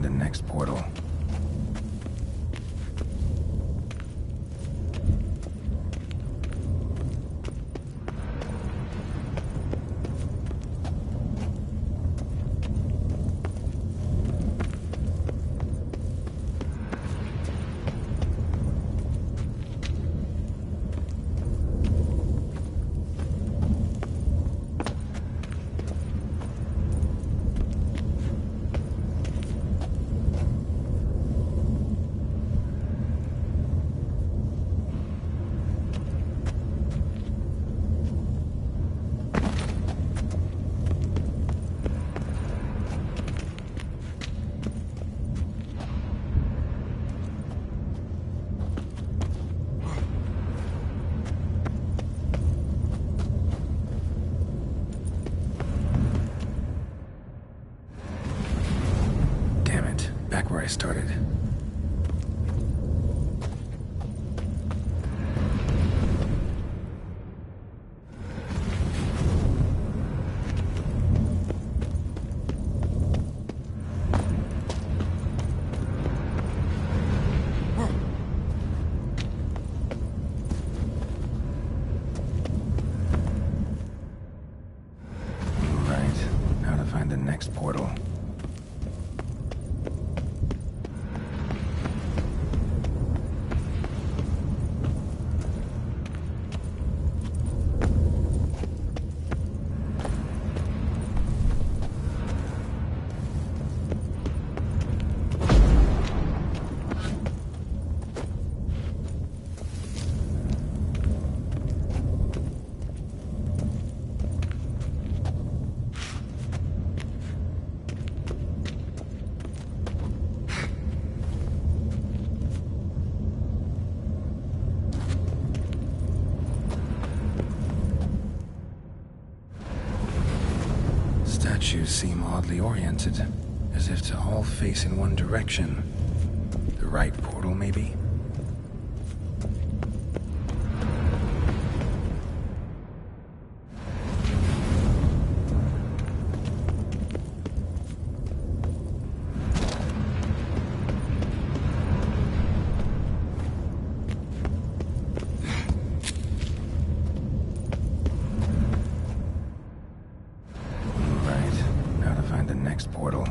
the next portal. Back where I started. Right, now to find the next portal. Statues seem oddly oriented, as if to all face in one direction. The right portal, maybe? Next portal.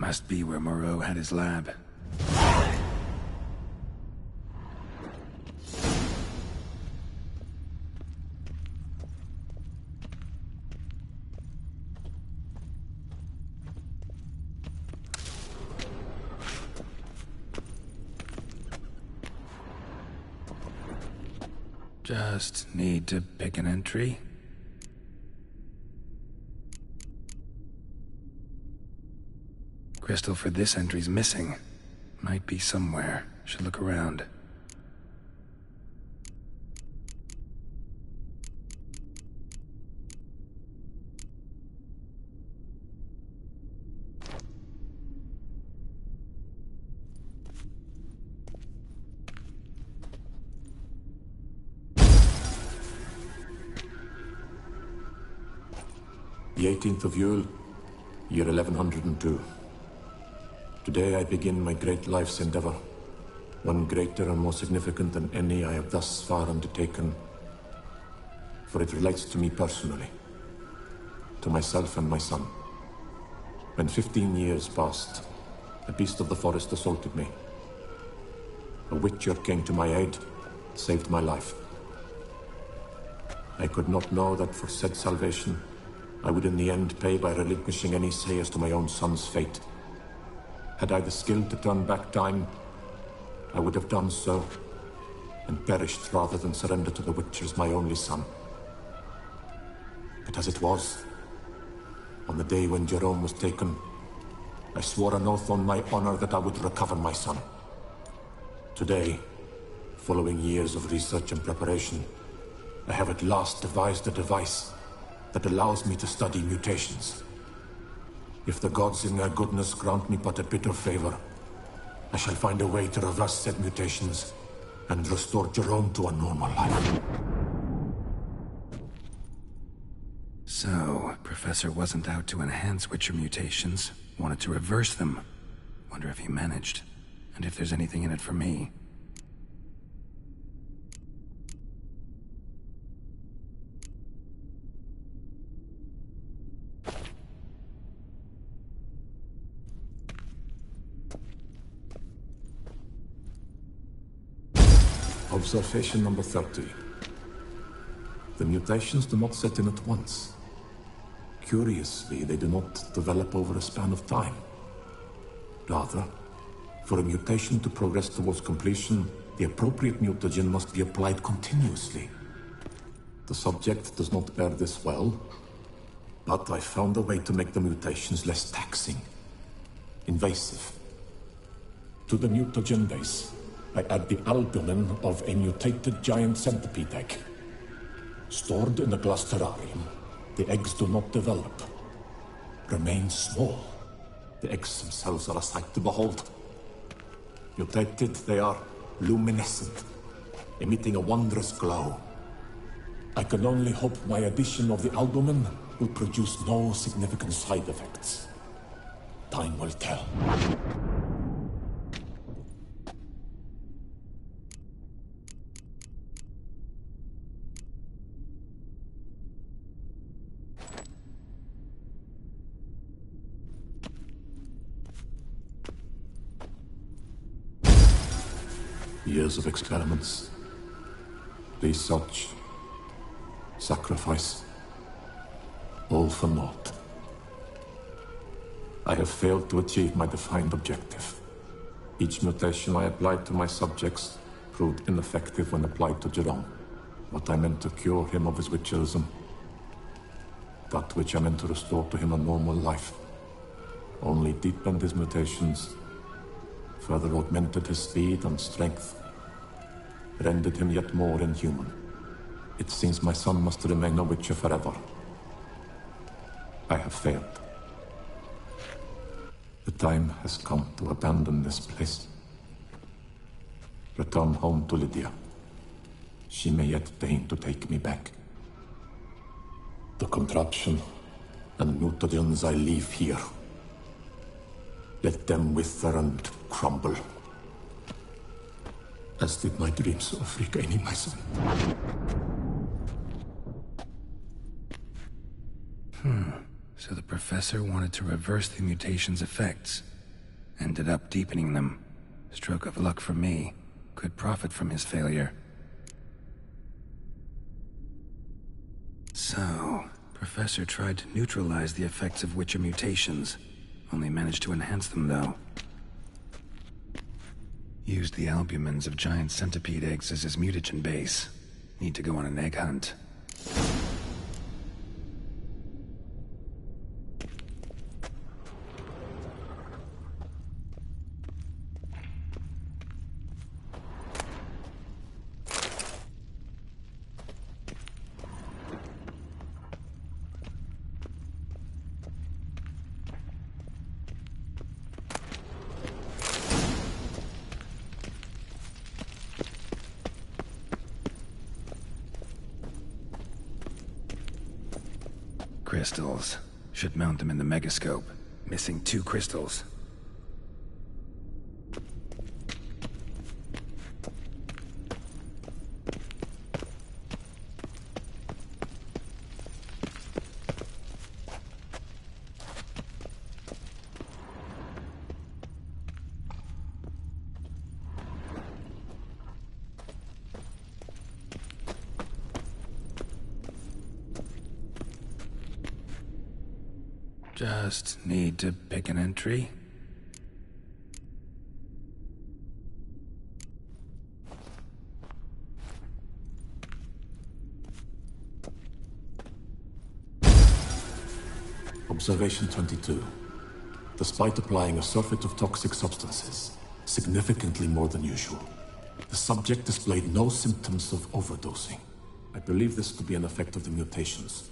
Must be where Moreau had his lab. Just need to pick an entry. Crystal for this entry's missing. Might be somewhere. Should look around. The 18th of Yule, year 1102. Today I begin my great life's endeavor, one greater and more significant than any I have thus far undertaken, for it relates to me personally, to myself and my son. When 15 years passed, a beast of the forest assaulted me. A witcher came to my aid, saved my life. I could not know that for said salvation, I would in the end pay by relinquishing any say as to my own son's fate. Had I the skill to turn back time, I would have done so, and perished rather than surrender to the Witchers my only son. But as it was, on the day when Jerome was taken, I swore an oath on my honor that I would recover my son. Today, following years of research and preparation, I have at last devised a device that allows me to study mutations. If the gods in their goodness grant me but a bit of favor, I shall find a way to reverse said mutations and restore Jerome to a normal life. So, Professor wasn't out to enhance Witcher mutations, wanted to reverse them. Wonder if he managed, and if there's anything in it for me. Observation number 30. The mutations do not set in at once. Curiously, they do not develop over a span of time. Rather, for a mutation to progress towards completion, the appropriate mutagen must be applied continuously. The subject does not bear this well, but I found a way to make the mutations less taxing, invasive. To the mutagen base, I add the albumin of a mutated giant centipede egg. Stored in a glass terrarium, the eggs do not develop, remain small. The eggs themselves are a sight to behold. Mutated, they are luminescent, emitting a wondrous glow. I can only hope my addition of the albumin will produce no significant side effects. Time will tell. Years of experiments, research, sacrifice, all for naught. I have failed to achieve my defined objective. Each mutation I applied to my subjects proved ineffective when applied to Jerome. What I meant to cure him of his witcherism, that which I meant to restore to him a normal life, only deepened his mutations, further augmented his speed and strength, rendered him yet more inhuman. It seems my son must remain a witcher forever. I have failed. The time has come to abandon this place. Return home to Lydia. She may yet deign to take me back. The contraption and mutagens I leave here, let them wither and crumble, as did my dreams of regaining my son. So the professor wanted to reverse the mutation's effects. Ended up deepening them. Stroke of luck for me. Could profit from his failure. So, Professor tried to neutralize the effects of Witcher mutations. Only managed to enhance them, though. Used the albumins of giant centipede eggs as his mutagen base. Need to go on an egg hunt. Crystals. Should mount them in the megascope. Missing 2 crystals. Just need to pick an entry. Observation 22. Despite applying a surfeit of toxic substances, significantly more than usual, the subject displayed no symptoms of overdosing. I believe this to be an effect of the mutations.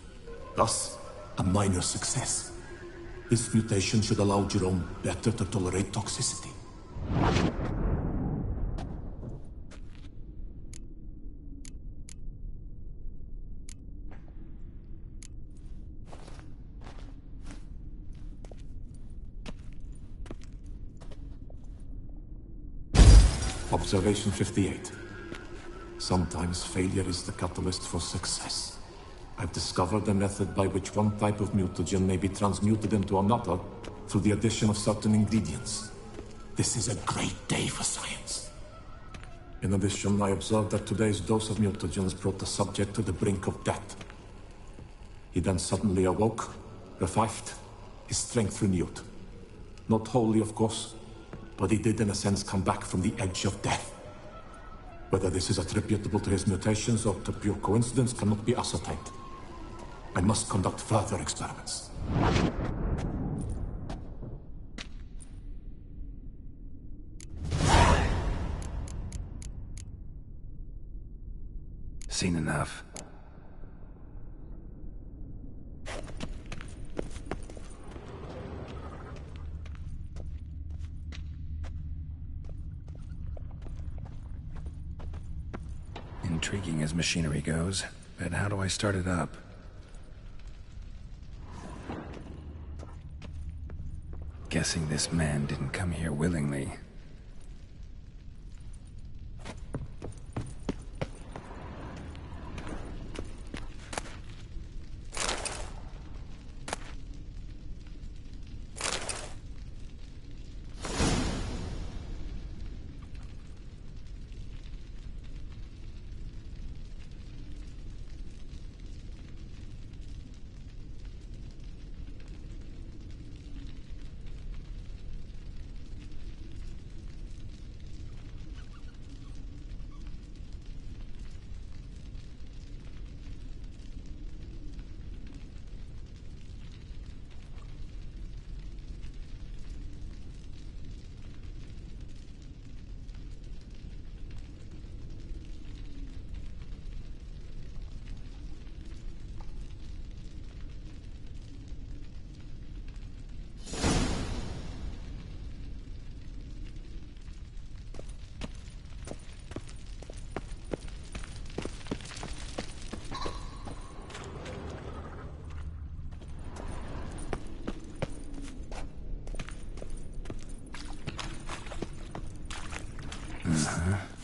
Thus, a minor success. This mutation should allow Jerome better to tolerate toxicity. Observation 58. Sometimes failure is the catalyst for success. I've discovered a method by which one type of mutagen may be transmuted into another through the addition of certain ingredients. This is a great day for science. In addition, I observed that today's dose of mutagens brought the subject to the brink of death. He then suddenly awoke, revived, his strength renewed. Not wholly, of course, but he did in a sense come back from the edge of death. Whether this is attributable to his mutations or to pure coincidence cannot be ascertained. I must conduct further experiments. Seen enough. Intriguing as machinery goes, but how do I start it up? Guessing this man didn't come here willingly.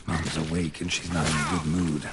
Mom's awake and she's not in a good mood.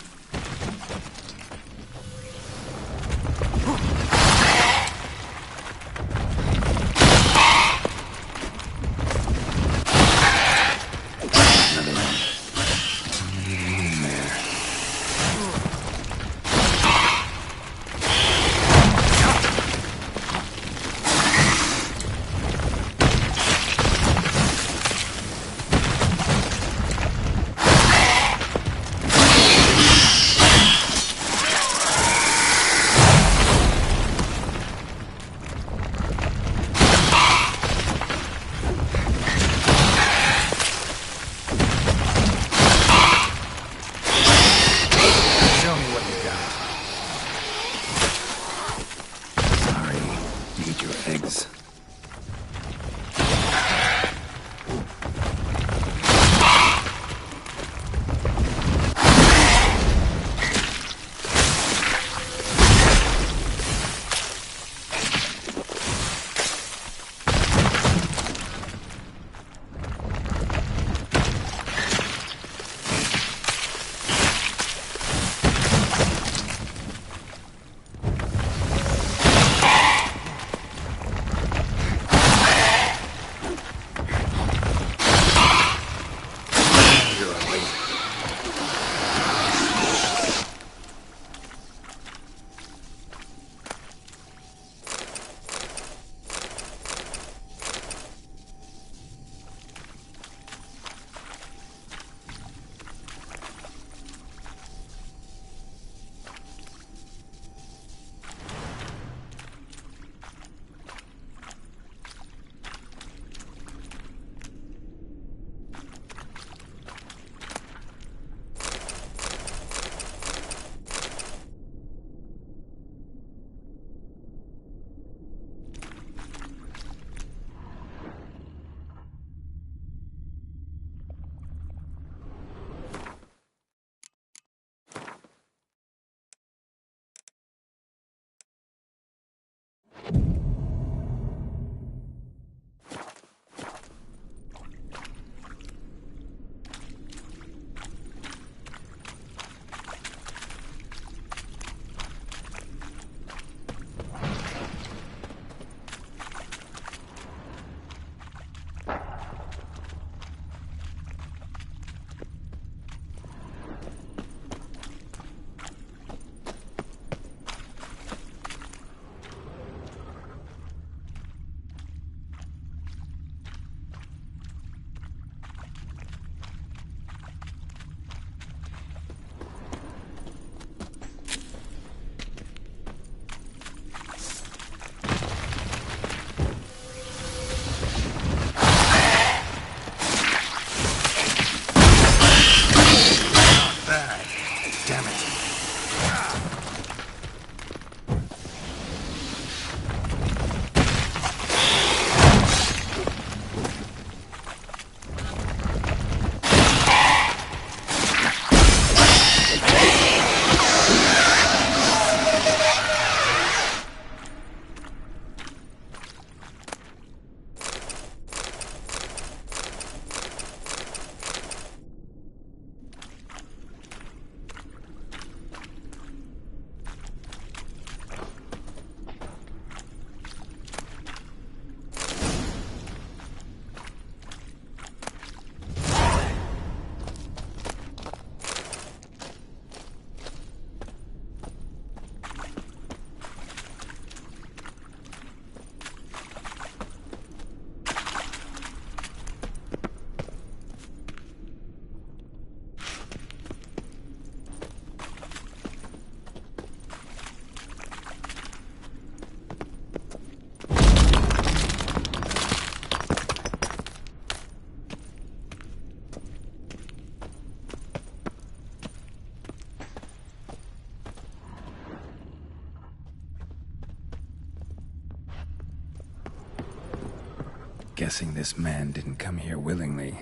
guessing this man didn't come here willingly.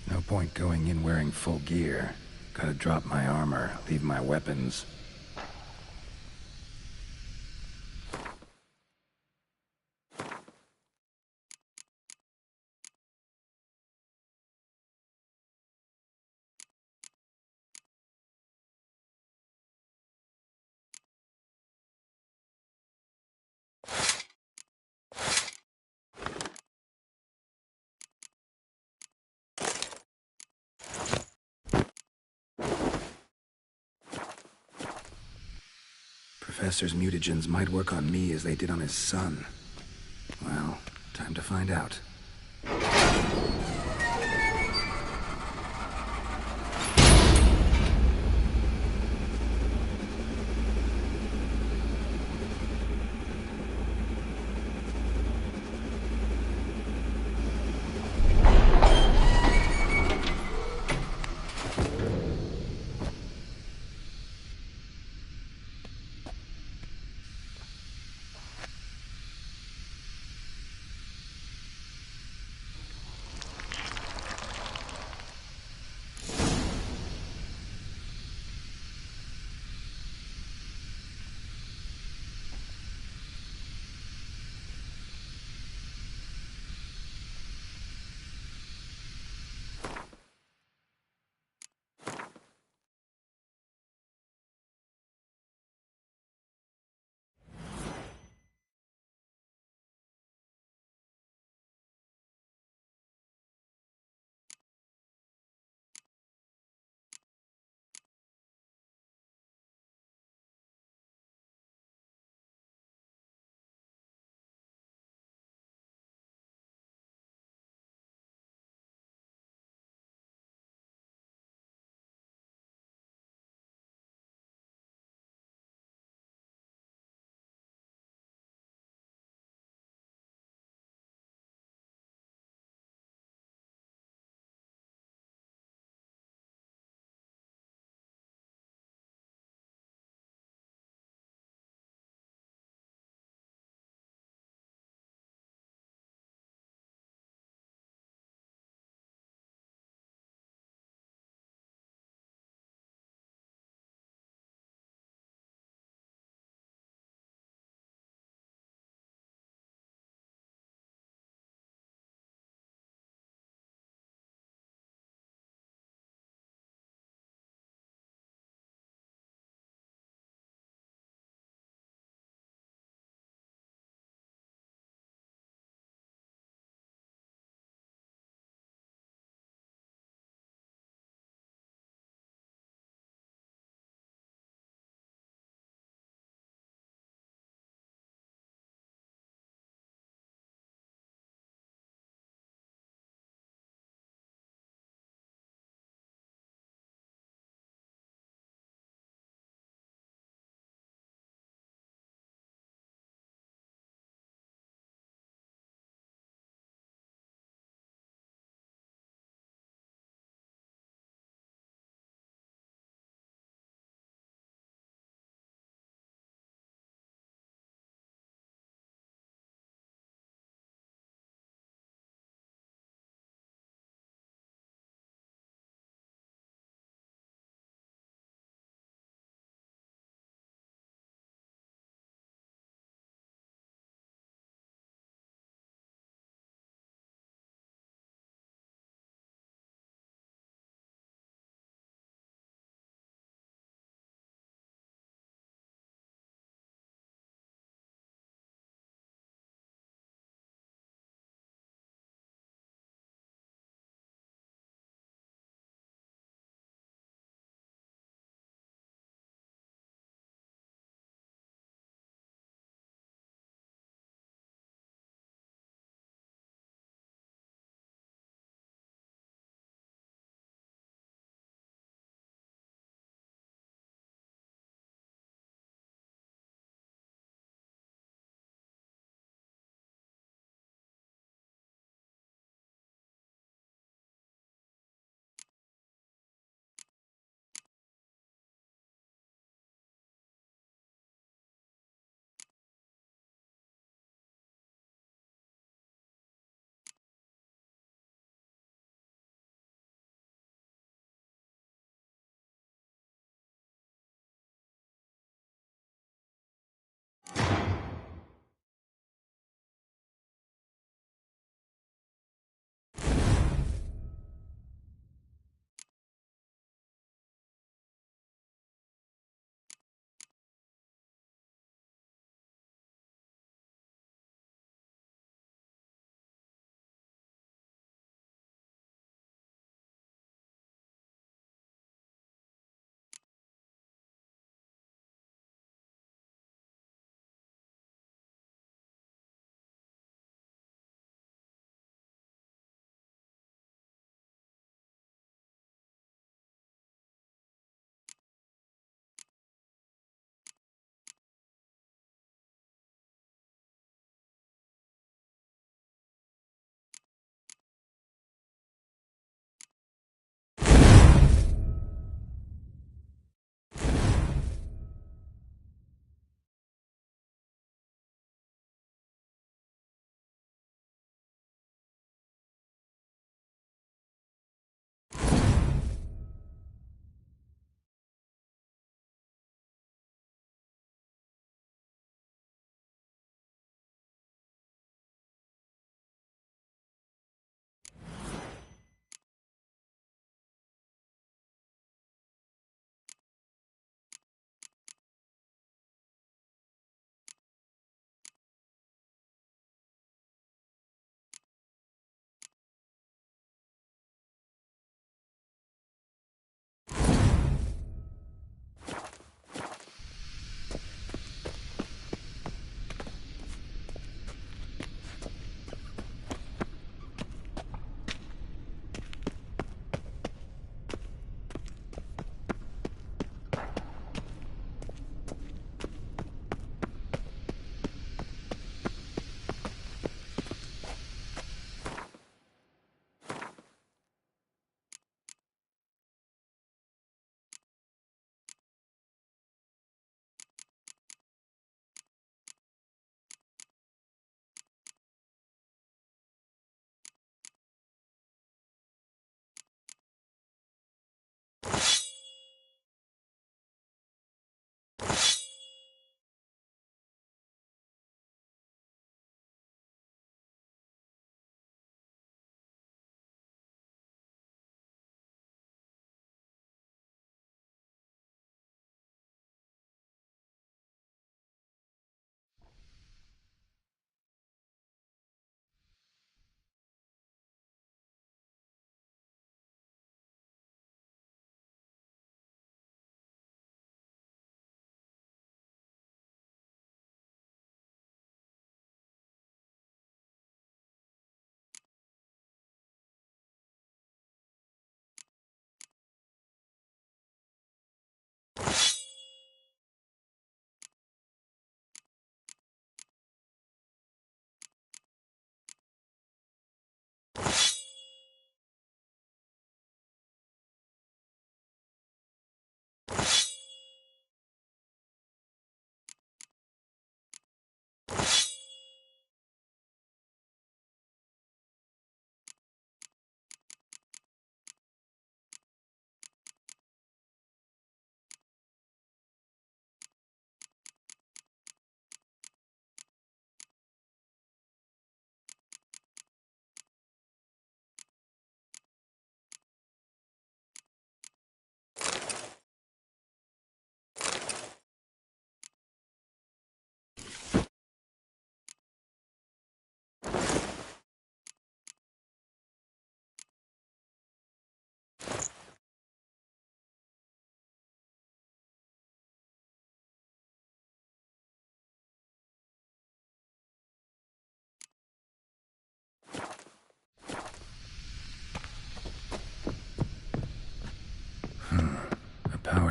No point going in wearing full gear. Gotta drop my armor, leave my weapons. Professor's mutagens might work on me as they did on his son. Well, time to find out.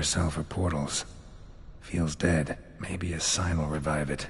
cell for portals. Feels dead. Maybe a sign will revive it.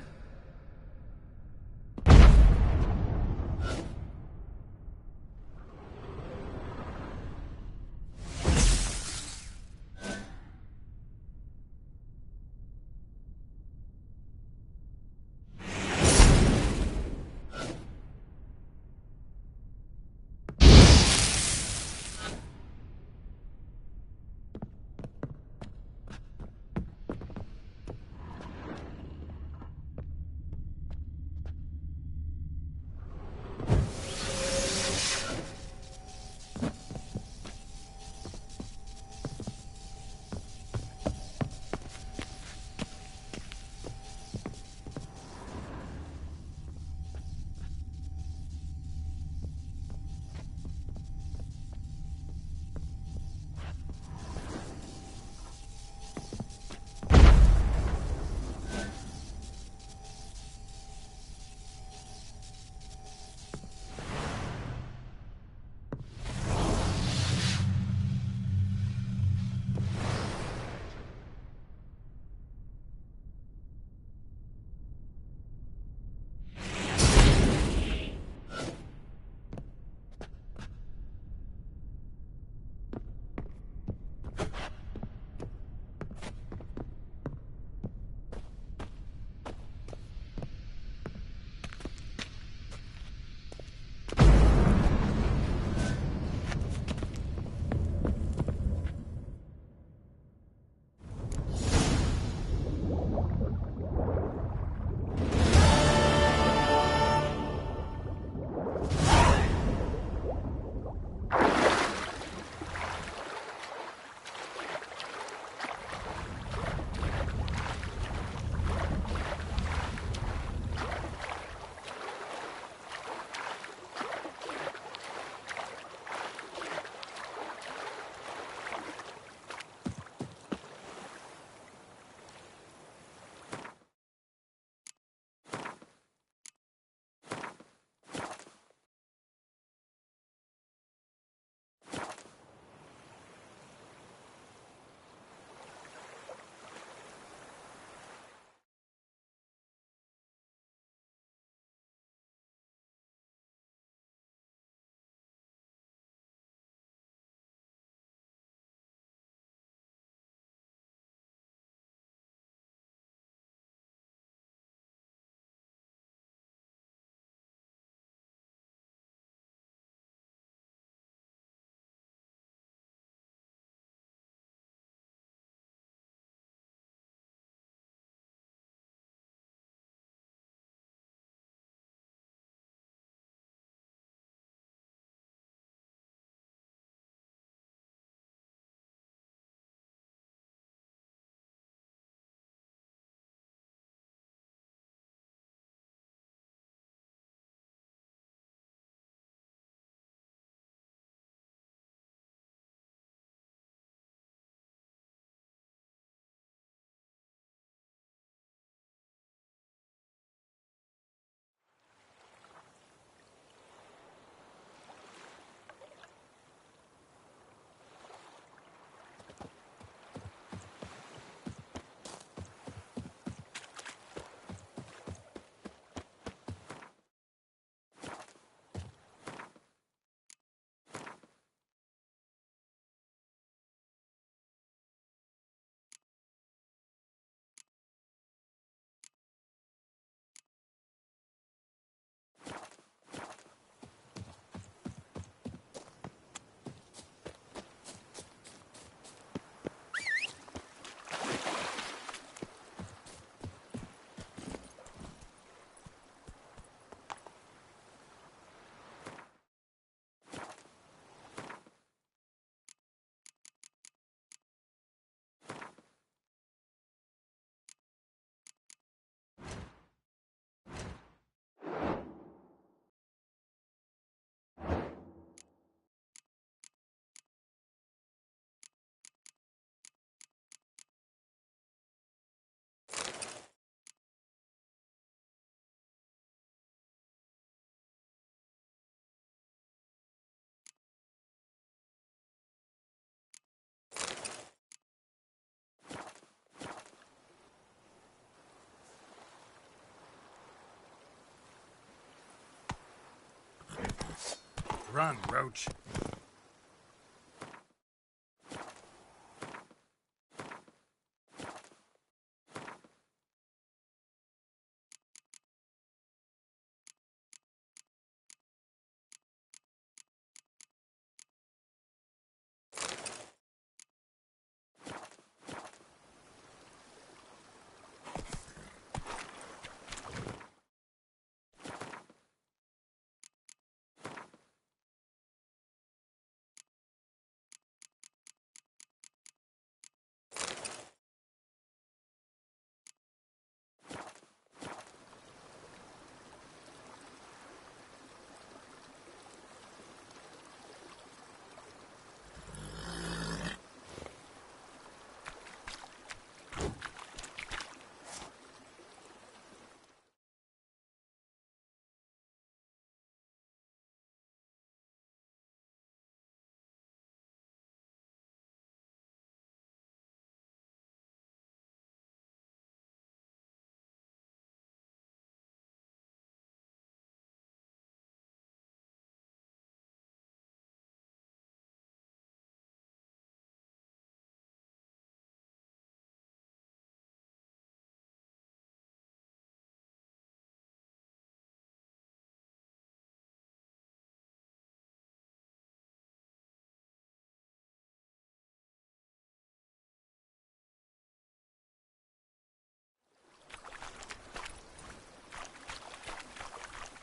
Run, Roach.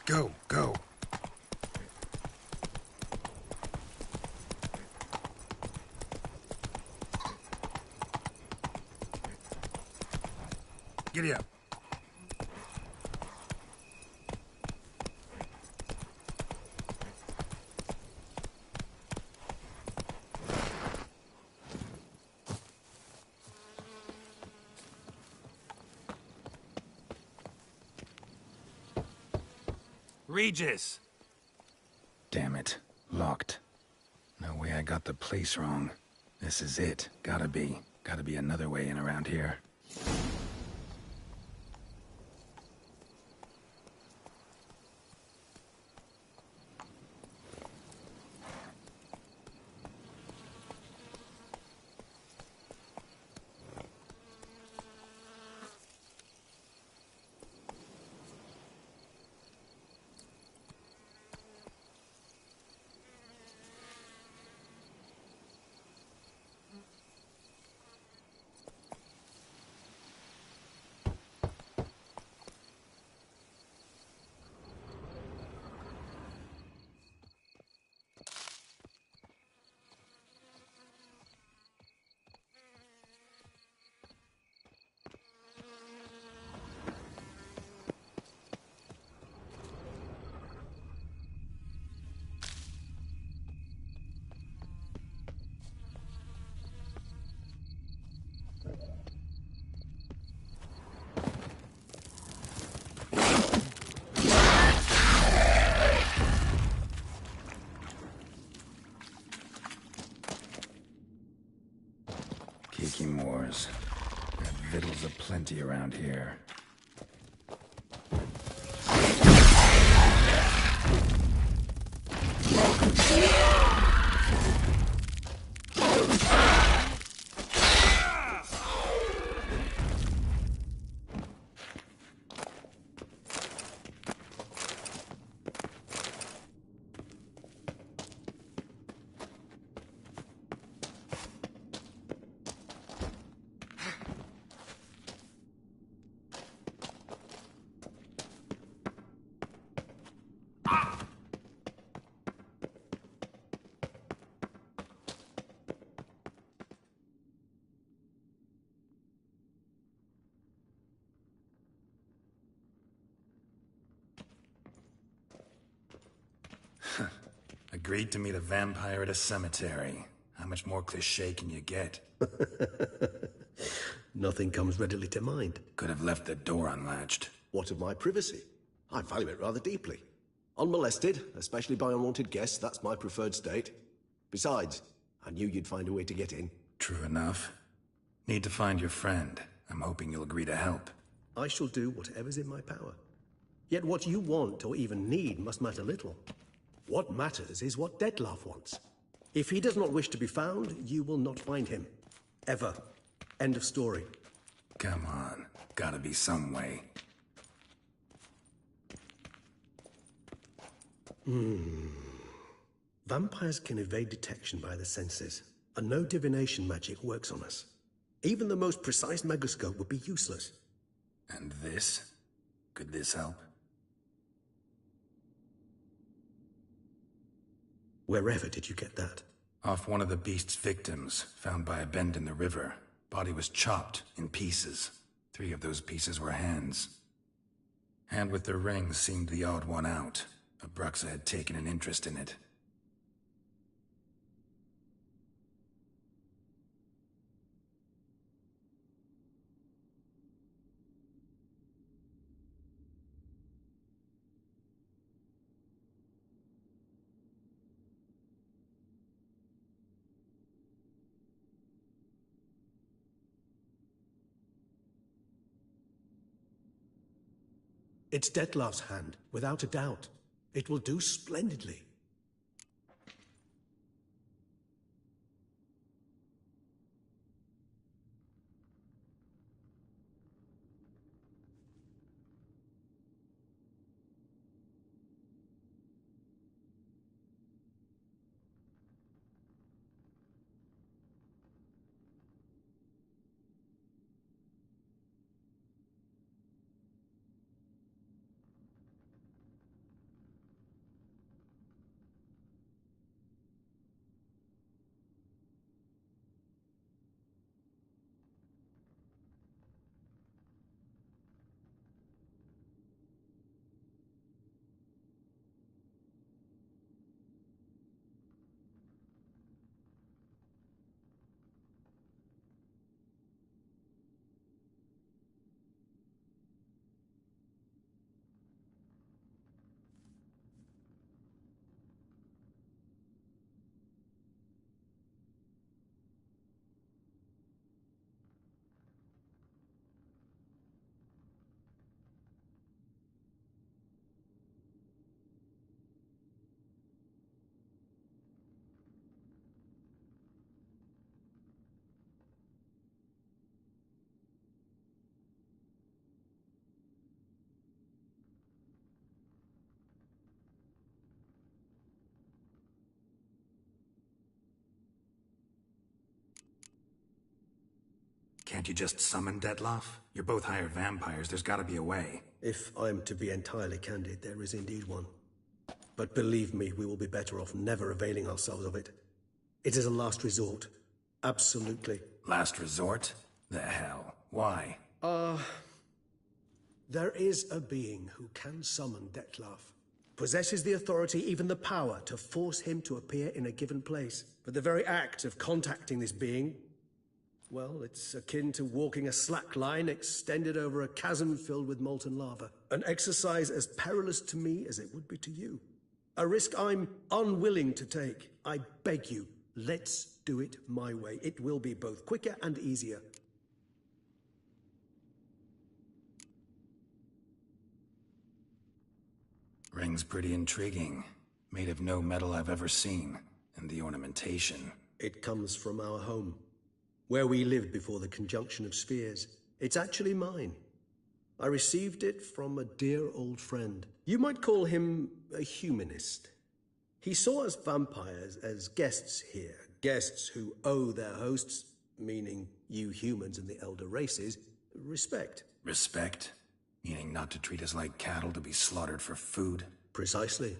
Go, go. Giddy up. Regis! Damn it. Locked. No way I got the place wrong. This is it. Gotta be. Gotta be another way in around here. Kiki Moors. Got victuals aplenty around here. Agreed to meet a vampire at a cemetery. How much more cliché can you get? Nothing comes readily to mind. Could have left the door unlatched. What of my privacy? I value it rather deeply. Unmolested, especially by unwanted guests, that's my preferred state. Besides, I knew you'd find a way to get in. True enough. Need to find your friend. I'm hoping you'll agree to help. I shall do whatever's in my power. Yet what you want or even need must matter little. What matters is what Dettlaff wants. If he does not wish to be found, you will not find him. Ever. End of story. Come on. Gotta be some way. Vampires can evade detection by the senses, and no divination magic works on us. Even the most precise megascope would be useless. And this? Could this help? Wherever did you get that? Off one of the beast's victims, found by a bend in the river. Body was chopped in pieces. 3 of those pieces were hands. Hand with the ring seemed the odd one out. Abruxa had taken an interest in it. It's Dettlaff's hand, without a doubt. It will do splendidly. Can't you just summon Dettlaff? You're both hired vampires, there's gotta be a way. If I'm to be entirely candid, there is indeed one. But believe me, we will be better off never availing ourselves of it. It is a last resort. Absolutely. Last resort? The hell? Why? There is a being who can summon Dettlaff. Possesses the authority, even the power, to force him to appear in a given place. But the very act of contacting this being, well, it's akin to walking a slack line extended over a chasm filled with molten lava. An exercise as perilous to me as it would be to you. A risk I'm unwilling to take. I beg you, let's do it my way. It will be both quicker and easier. Ring's pretty intriguing. Made of no metal I've ever seen. And the ornamentation. It comes from our home, where we lived before the conjunction of spheres. It's actually mine. I received it from a dear old friend. You might call him a humanist. He saw us vampires as guests here, guests who owe their hosts, meaning you humans and the elder races, respect. Respect? Meaning not to treat us like cattle to be slaughtered for food? Precisely.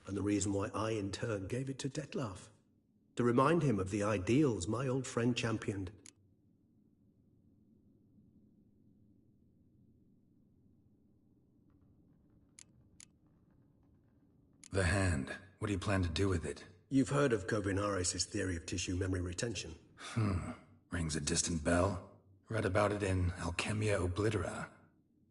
And the reason why I, in turn, gave it to Dettlaff. To remind him of the ideals my old friend championed. The hand. What do you plan to do with it? You've heard of Kovinares' theory of tissue memory retention. Rings a distant bell. Read about it in Alchemia Oblitera.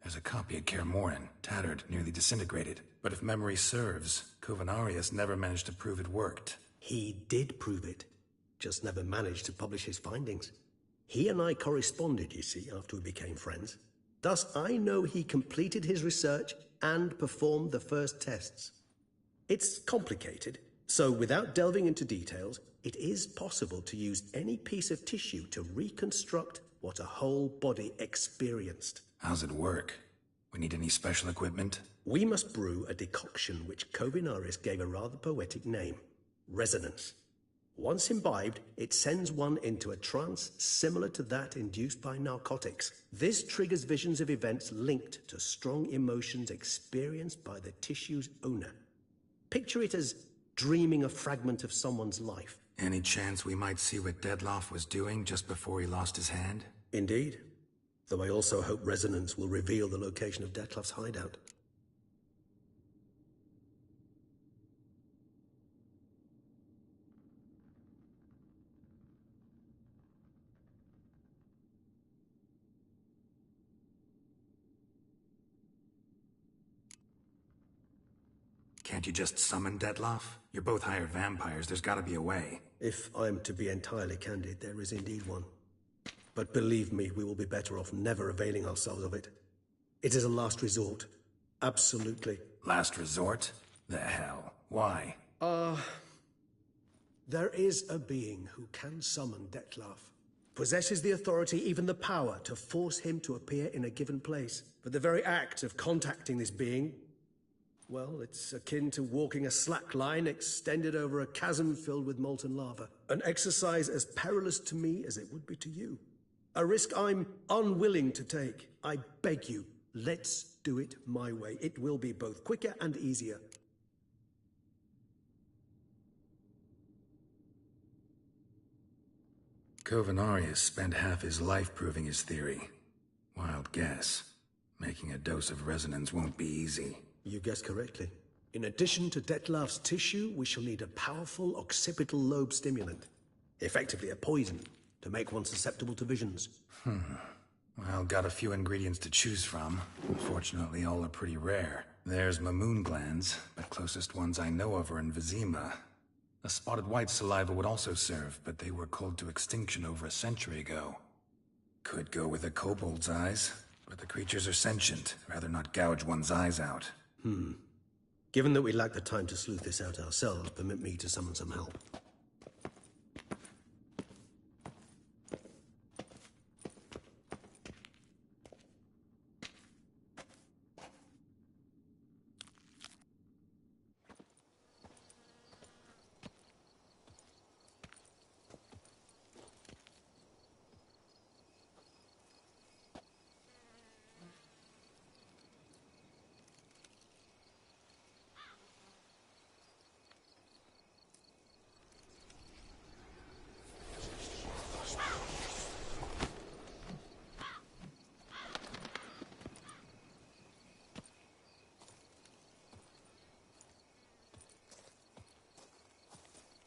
There's a copy at Kaer Morhen, tattered, nearly disintegrated. But if memory serves, Kovinares never managed to prove it worked. He did prove it. Just never managed to publish his findings. He and I corresponded, you see, after we became friends. Thus, I know he completed his research and performed the first tests. It's complicated, so without delving into details, it is possible to use any piece of tissue to reconstruct what a whole body experienced. How's it work? We need any special equipment? We must brew a decoction which Kovinaris gave a rather poetic name, resonance. Once imbibed, it sends one into a trance similar to that induced by narcotics. This triggers visions of events linked to strong emotions experienced by the tissue's owner. Picture it as dreaming a fragment of someone's life. Any chance we might see what Dettlaff was doing just before he lost his hand? Indeed. Though I also hope resonance will reveal the location of Dettlaff's hideout. Can't you just summon Dettlaff? You're both hired vampires, there's gotta be a way. If I'm to be entirely candid, there is indeed one. But believe me, we will be better off never availing ourselves of it. It is a last resort. Absolutely. Last resort? The hell? Why? There is a being who can summon Dettlaff. Possesses the authority, even the power, to force him to appear in a given place. But the very act of contacting this being, well, it's akin to walking a slack line extended over a chasm filled with molten lava. An exercise as perilous to me as it would be to you. A risk I'm unwilling to take. I beg you, let's do it my way. It will be both quicker and easier. Kovinaris spent half his life proving his theory. Wild guess. Making a dose of resonance won't be easy. You guessed correctly. In addition to Dettlaff's tissue, we shall need a powerful occipital lobe stimulant. Effectively a poison, to make one susceptible to visions. Well, got a few ingredients to choose from. Unfortunately, all are pretty rare. There's Mamoon glands, but closest ones I know of are in Vizima. A spotted white saliva would also serve, but they were culled to extinction over a century ago. Could go with a kobold's eyes, but the creatures are sentient. Rather not gouge one's eyes out. Given that we lack the time to sleuth this out ourselves, permit me to summon some help.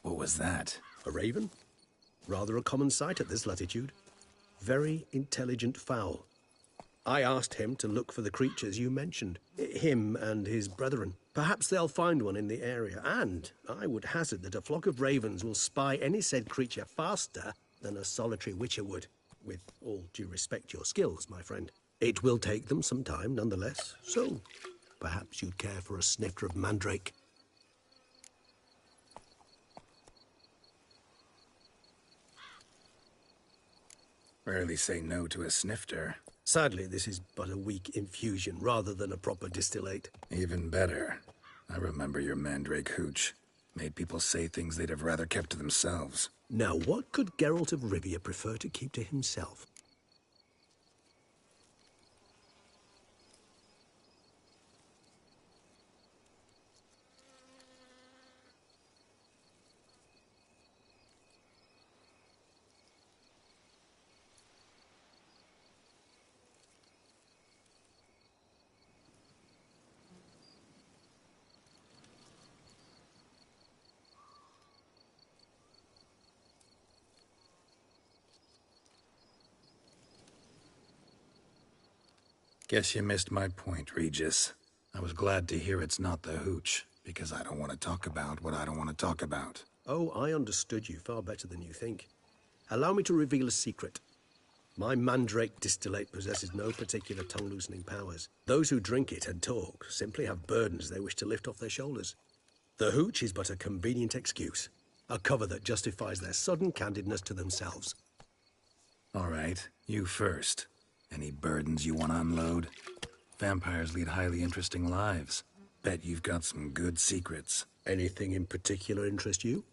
What was that? A raven? Rather a common sight at this latitude. Very intelligent fowl. I asked him to look for the creatures you mentioned. Him and his brethren. Perhaps they'll find one in the area, and I would hazard that a flock of ravens will spy any said creature faster than a solitary witcher would. With all due respect to your skills, my friend. It will take them some time, nonetheless, so perhaps you'd care for a snifter of mandrake. Rarely say no to a snifter. Sadly, this is but a weak infusion rather than a proper distillate. Even better. I remember your mandrake hooch. Made people say things they'd have rather kept to themselves. Now, what could Geralt of Rivia prefer to keep to himself? Guess you missed my point, Regis. I was glad to hear it's not the hooch, because I don't want to talk about what I don't want to talk about. Oh, I understood you far better than you think. Allow me to reveal a secret. My mandrake distillate possesses no particular tongue-loosening powers. Those who drink it and talk simply have burdens they wish to lift off their shoulders. The hooch is but a convenient excuse. A cover that justifies their sudden candidness to themselves. All right, you first. Any burdens you want to unload? Vampires lead highly interesting lives. Bet you've got some good secrets. Anything in particular interest you?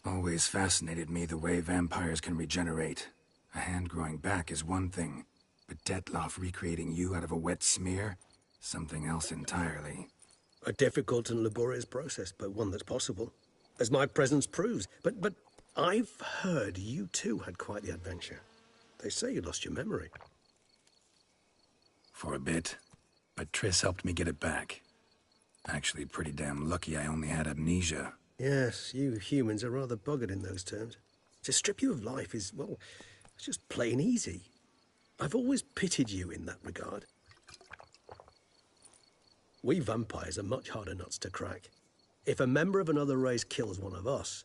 Always fascinated me the way vampires can regenerate. A hand growing back is one thing, but Detloff recreating you out of a wet smear? Something else entirely. A difficult and laborious process, but one that's possible. As my presence proves. But I've heard you too had quite the adventure. They say you lost your memory. For a bit, but Triss helped me get it back. Actually, pretty damn lucky I only had amnesia. Yes, you humans are rather buggered in those terms. To strip you of life is, well, it's just plain easy. I've always pitied you in that regard. We vampires are much harder nuts to crack. If a member of another race kills one of us,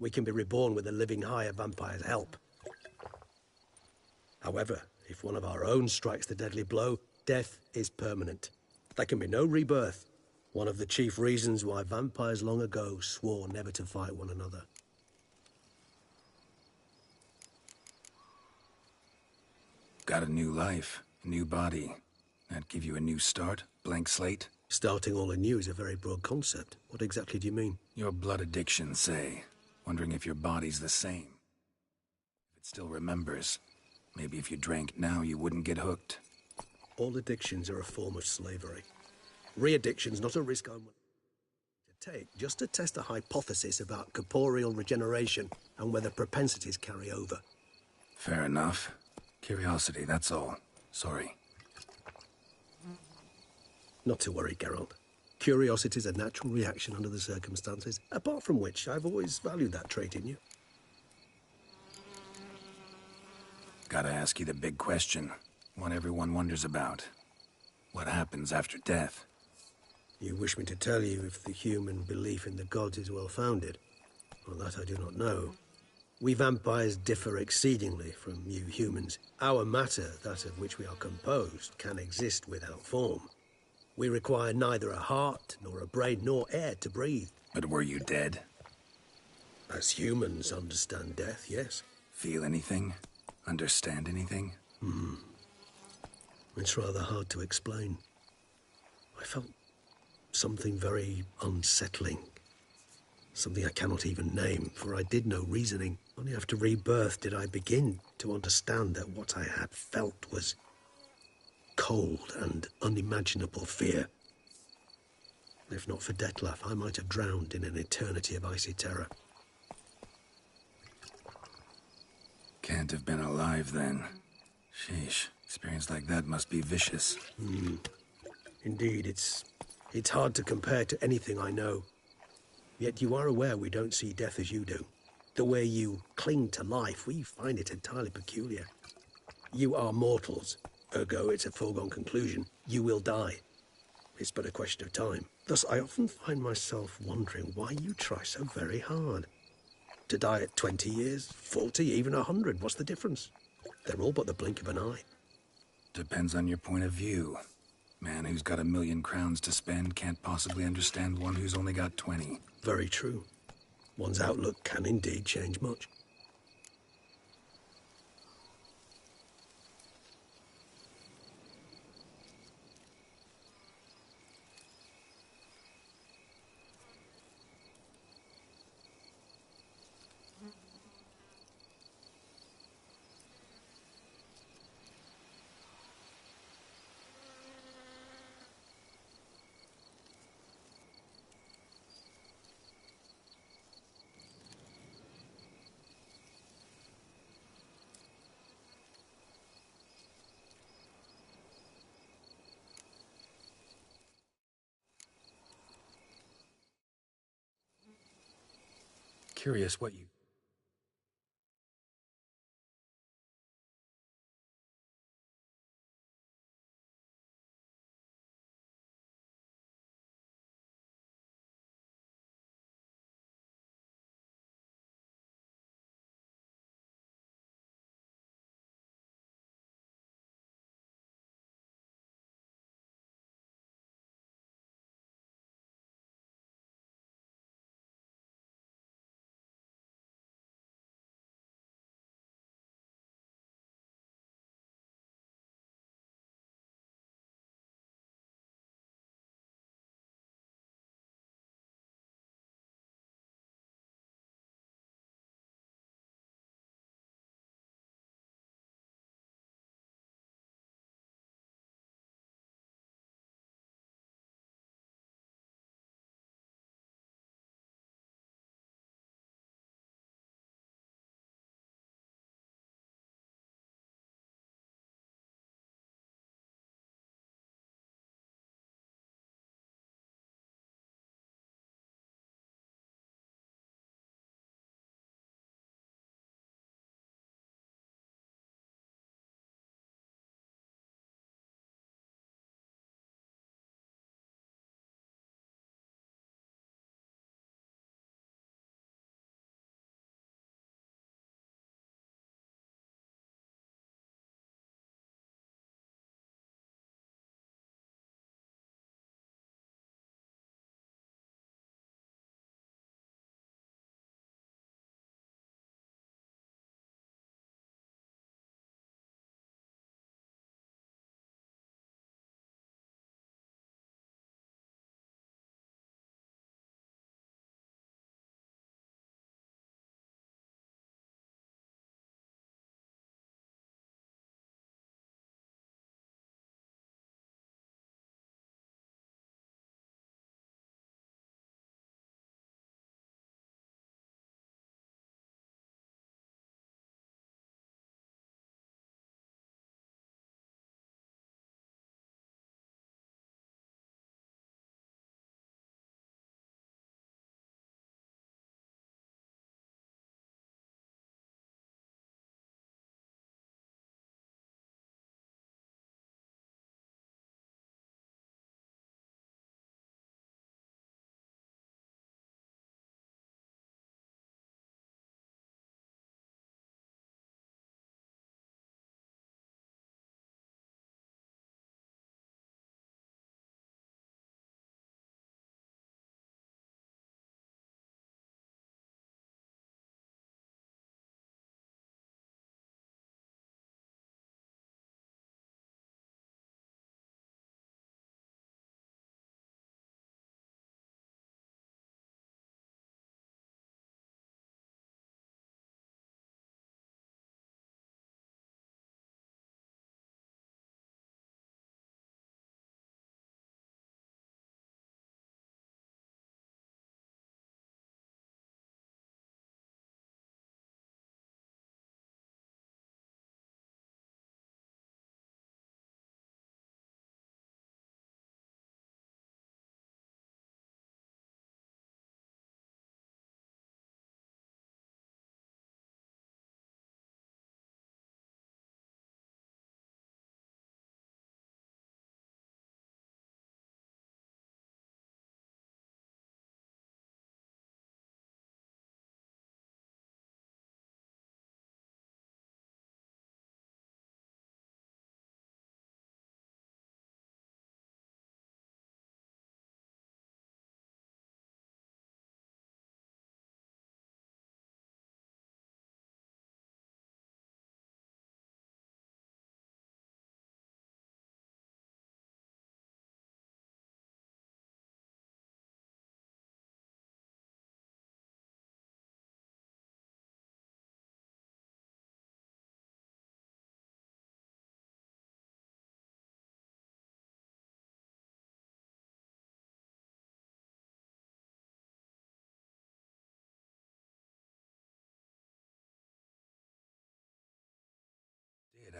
we can be reborn with a living higher vampire's help. However, if one of our own strikes the deadly blow, death is permanent. There can be no rebirth. One of the chief reasons why vampires long ago swore never to fight one another. Got a new life, a new body. That give you a new start? Blank slate? Starting all anew is a very broad concept. What exactly do you mean? Your blood addiction, say. Wondering if your body's the same. If it still remembers. Maybe if you drank now, you wouldn't get hooked. All addictions are a form of slavery. Re-addiction's not a risk I'm willing to take, just to test a hypothesis about corporeal regeneration and whether propensities carry over. Fair enough. Curiosity, that's all. Sorry. Not to worry, Geralt. Curiosity's a natural reaction under the circumstances, apart from which I've always valued that trait in you. Gotta ask you the big question. One everyone wonders about. What happens after death? You wish me to tell you if the human belief in the gods is well-founded? Well, that I do not know. We vampires differ exceedingly from you humans. Our matter, that of which we are composed, can exist without form. We require neither a heart, nor a brain, nor air to breathe. But were you dead? As humans understand death, yes. Feel anything? Understand anything? It's rather hard to explain. I felt something very unsettling. Something I cannot even name, for I did no reasoning. Only after rebirth did I begin to understand that what I had felt was cold and unimaginable fear. If not for Detlaff, I might have drowned in an eternity of icy terror. Can't have been alive then. Sheesh, experience like that must be vicious. Indeed, it's hard to compare to anything I know. Yet you are aware we don't see death as you do. The way you cling to life, we find it entirely peculiar. You are mortals, ergo it's a foregone conclusion. You will die. It's but a question of time. Thus, I often find myself wondering why you try so very hard. To die at 20 years, 40, even 100, what's the difference? They're all but the blink of an eye. Depends on your point of view. Man who's got 1,000,000 crowns to spend can't possibly understand one who's only got 20. Very true. One's outlook can indeed change much. Curious what you...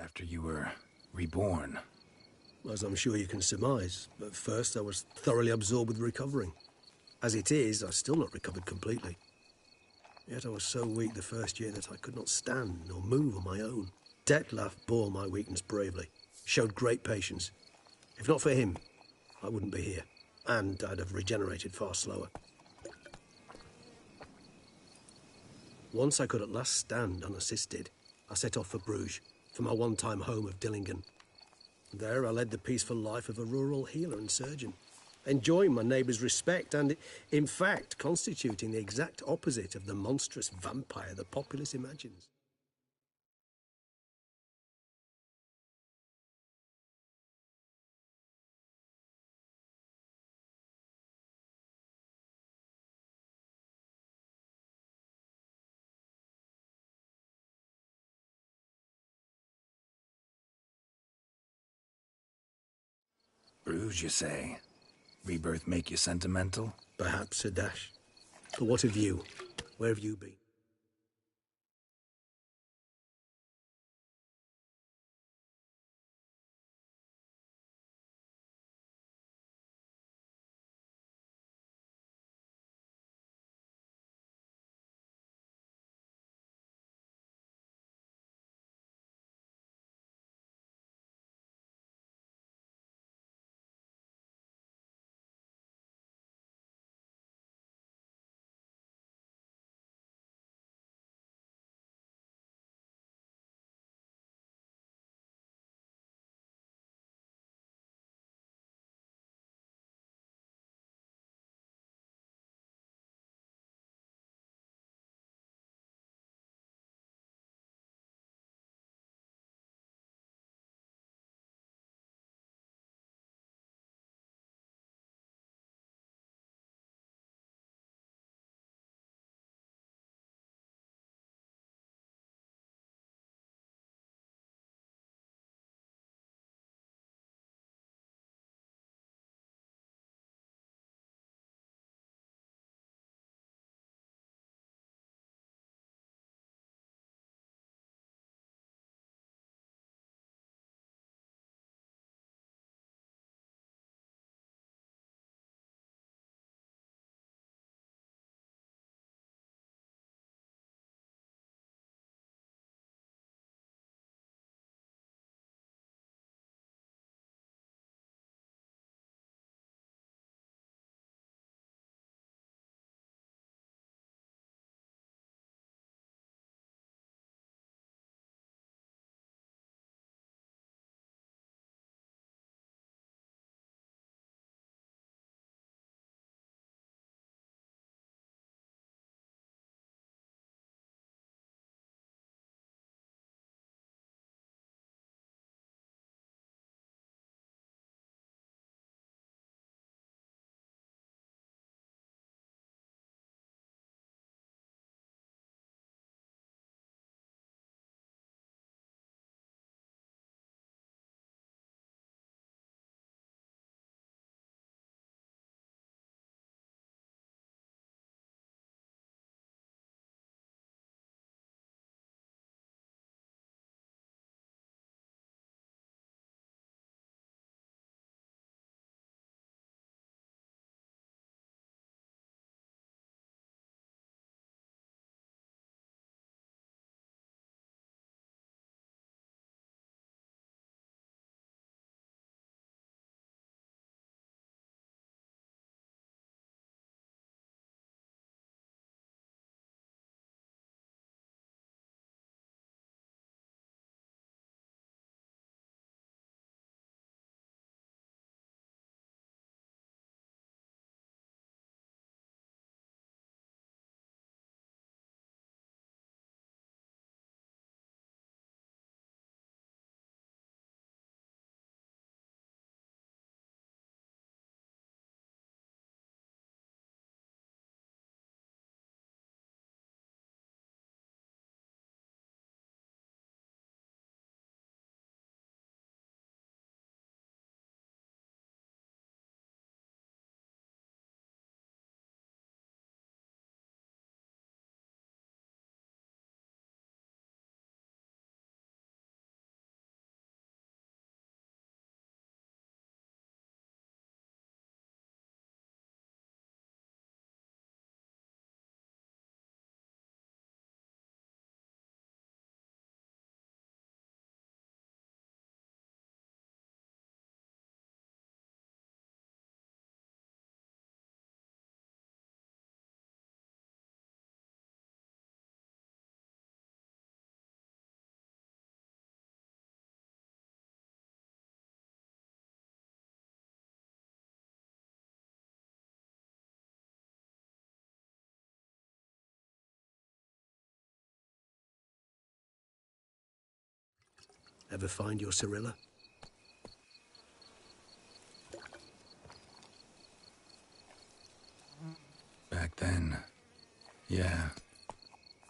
After you were reborn. As I'm sure you can surmise, at first I was thoroughly absorbed with recovering. As it is, I've still not recovered completely. Yet I was so weak the first year that I could not stand nor move on my own. Detlef bore my weakness bravely, showed great patience. If not for him, I wouldn't be here, and I'd have regenerated far slower. Once I could at last stand unassisted, I set off for Bruges, for my one-time home of Dillingen. There I led the peaceful life of a rural healer and surgeon, enjoying my neighbours' respect and, in fact, constituting the exact opposite of the monstrous vampire the populace imagines. Bruges, you say? Rebirth make you sentimental? Perhaps a dash. But what of you? Where have you been? Ever find your Cyrilla? Back then, yeah.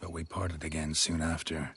But we parted again soon after.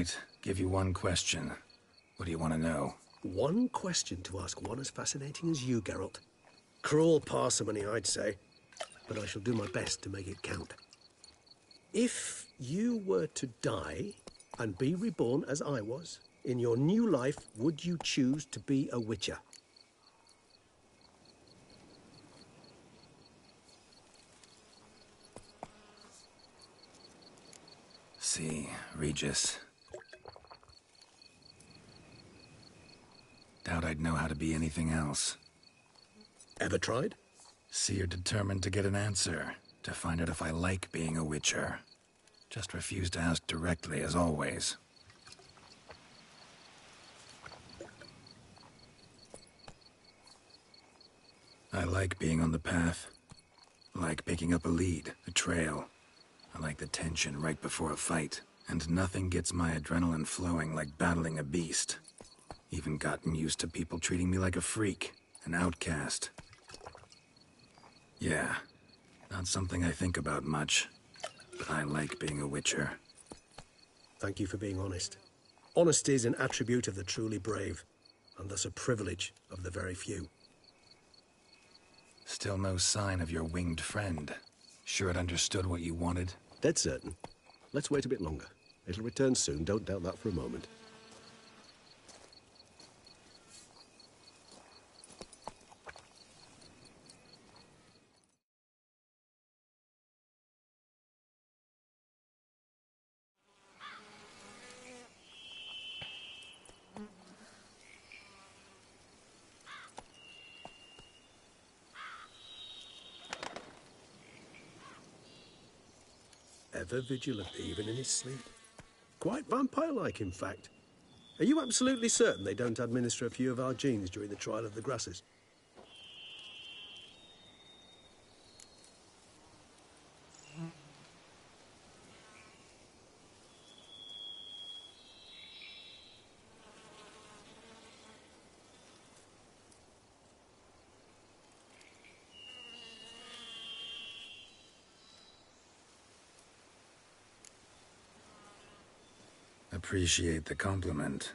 right, give you one question. What do you want to know? One question to ask one as fascinating as you, Geralt. Cruel parsimony, I'd say, but I shall do my best to make it count. If you were to die and be reborn as I was, in your new life, would you choose to be a Witcher? See, Regis. Doubt I'd know how to be anything else. Ever tried? See, you're determined to get an answer, to find out if I like being a Witcher. Just refuse to ask directly, as always. I like being on the path. I like picking up a lead, a trail. I like the tension right before a fight. And nothing gets my adrenaline flowing like battling a beast. Even gotten used to people treating me like a freak, an outcast. Yeah, not something I think about much, but I like being a Witcher. Thank you for being honest. Honesty is an attribute of the truly brave, and thus a privilege of the very few. Still no sign of your winged friend. Sure it understood what you wanted? Dead certain. Let's wait a bit longer. It'll return soon, don't doubt that for a moment. Ever vigilant, even in his sleep. Quite vampire-like, in fact. Are you absolutely certain they don't administer a few of our genes during the trial of the grasses? Appreciate the compliment.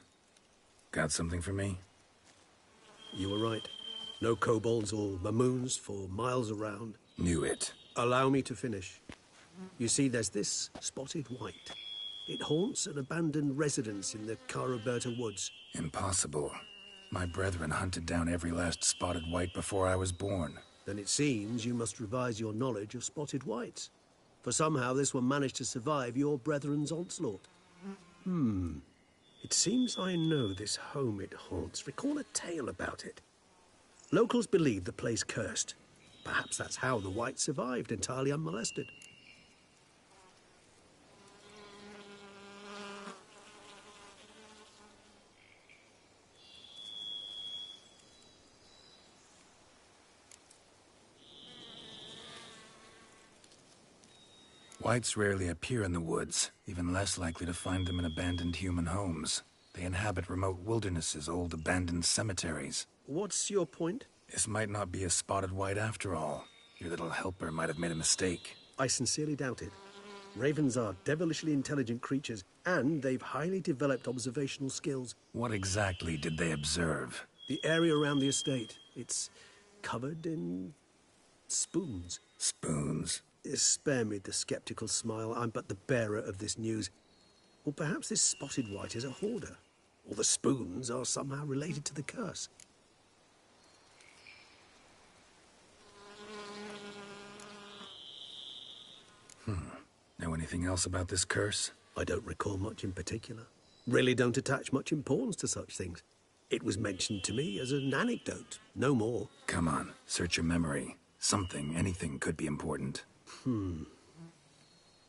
Got something for me? You were right. No kobolds or mamoons for miles around. Knew it. Allow me to finish. You see, there's this spotted white. It haunts an abandoned residence in the Caraberta woods. Impossible. My brethren hunted down every last spotted white before I was born. Then it seems you must revise your knowledge of spotted whites. For somehow this one managed to survive your brethren's onslaught. It seems I know this home it haunts. Recall a tale about it. Locals believe the place cursed. Perhaps that's how the white survived entirely unmolested. Whites rarely appear in the woods, even less likely to find them in abandoned human homes. They inhabit remote wildernesses, old abandoned cemeteries. What's your point? This might not be a spotted white after all. Your little helper might have made a mistake. I sincerely doubt it. Ravens are devilishly intelligent creatures, and they've highly developed observational skills. What exactly did they observe? The area around the estate, it's covered in spoons. Spoons? Spare me the skeptical smile. I'm but the bearer of this news. Or perhaps this spotted white is a hoarder. Or the spoons are somehow related to the curse. Know anything else about this curse? I don't recall much in particular. Really don't attach much importance to such things. It was mentioned to me as an anecdote, no more. Come on, search your memory. Something, anything could be important.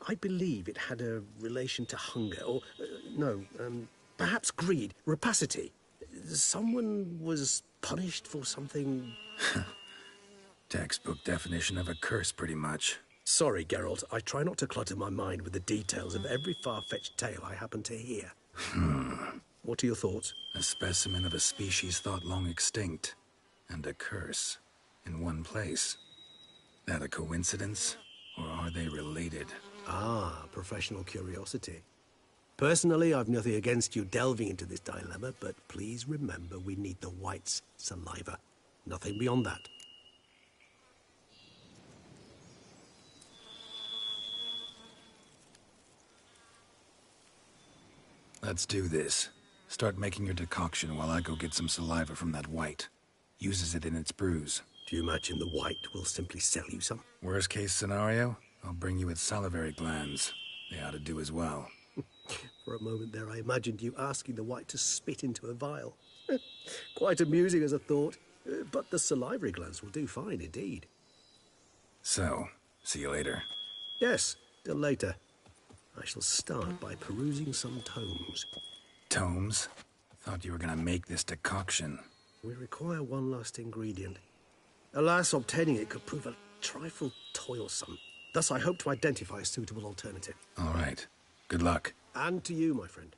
I believe it had a relation to hunger, or, perhaps greed, rapacity. Someone was punished for something... Textbook definition of a curse, pretty much. Sorry, Geralt, I try not to clutter my mind with the details of every far-fetched tale I happen to hear. What are your thoughts? A specimen of a species thought long extinct, and a curse, in one place. That a coincidence, or are they related? Ah, professional curiosity. Personally, I've nothing against you delving into this dilemma, but please remember we need the White's saliva. Nothing beyond that. Let's do this. Start making your decoction while I go get some saliva from that White. Uses it in its brews. Do you imagine the White will simply sell you some? Worst case scenario, I'll bring you its salivary glands. They ought to do as well. For a moment there, I imagined you asking the White to spit into a vial. Quite amusing as a thought, but the salivary glands will do fine indeed. So, see you later. Yes, till later. I shall start by perusing some tomes. Tomes? Thought you were gonna make this decoction. We require one last ingredient. Alas, obtaining it could prove a trifle toilsome. Thus, I hope to identify a suitable alternative. All right. Good luck. And to you, my friend.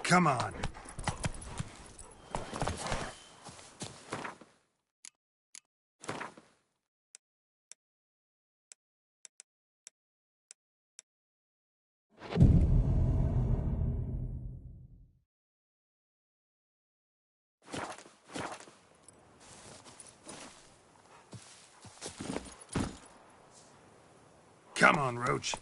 Come on. Come on, Roach.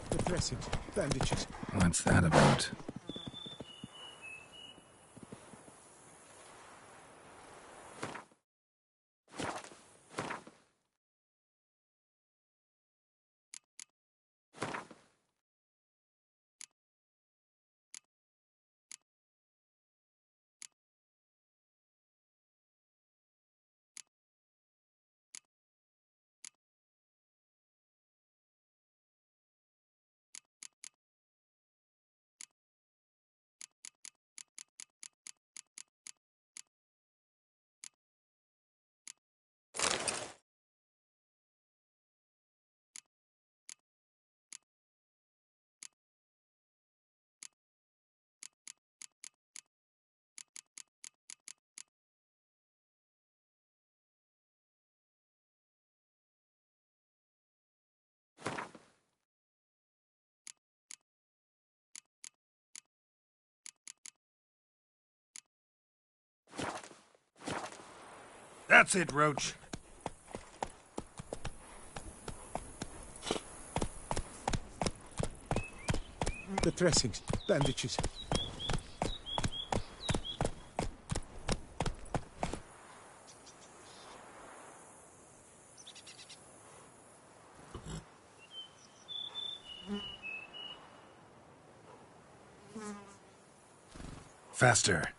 The dressings, bandages. What's that about? That's it, Roach. The dressings, bandages. Faster.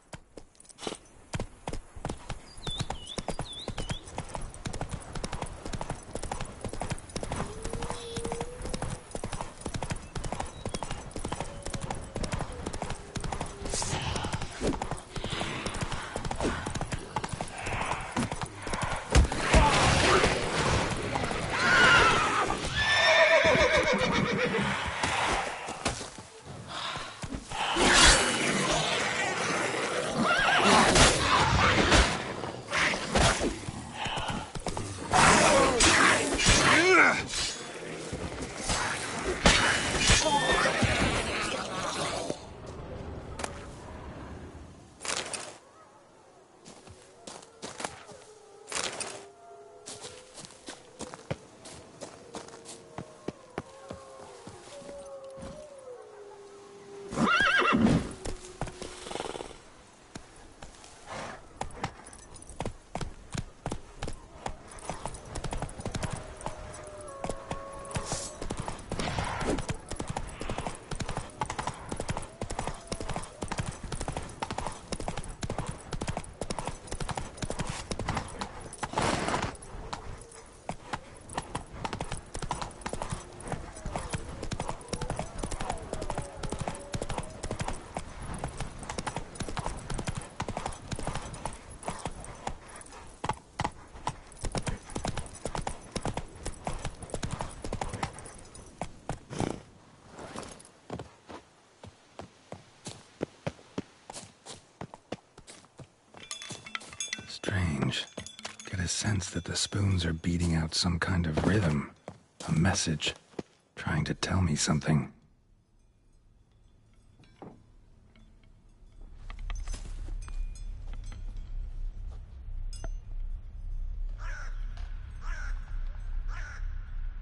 Strange. Get a sense that the spoons are beating out some kind of rhythm. A message. Trying to tell me something.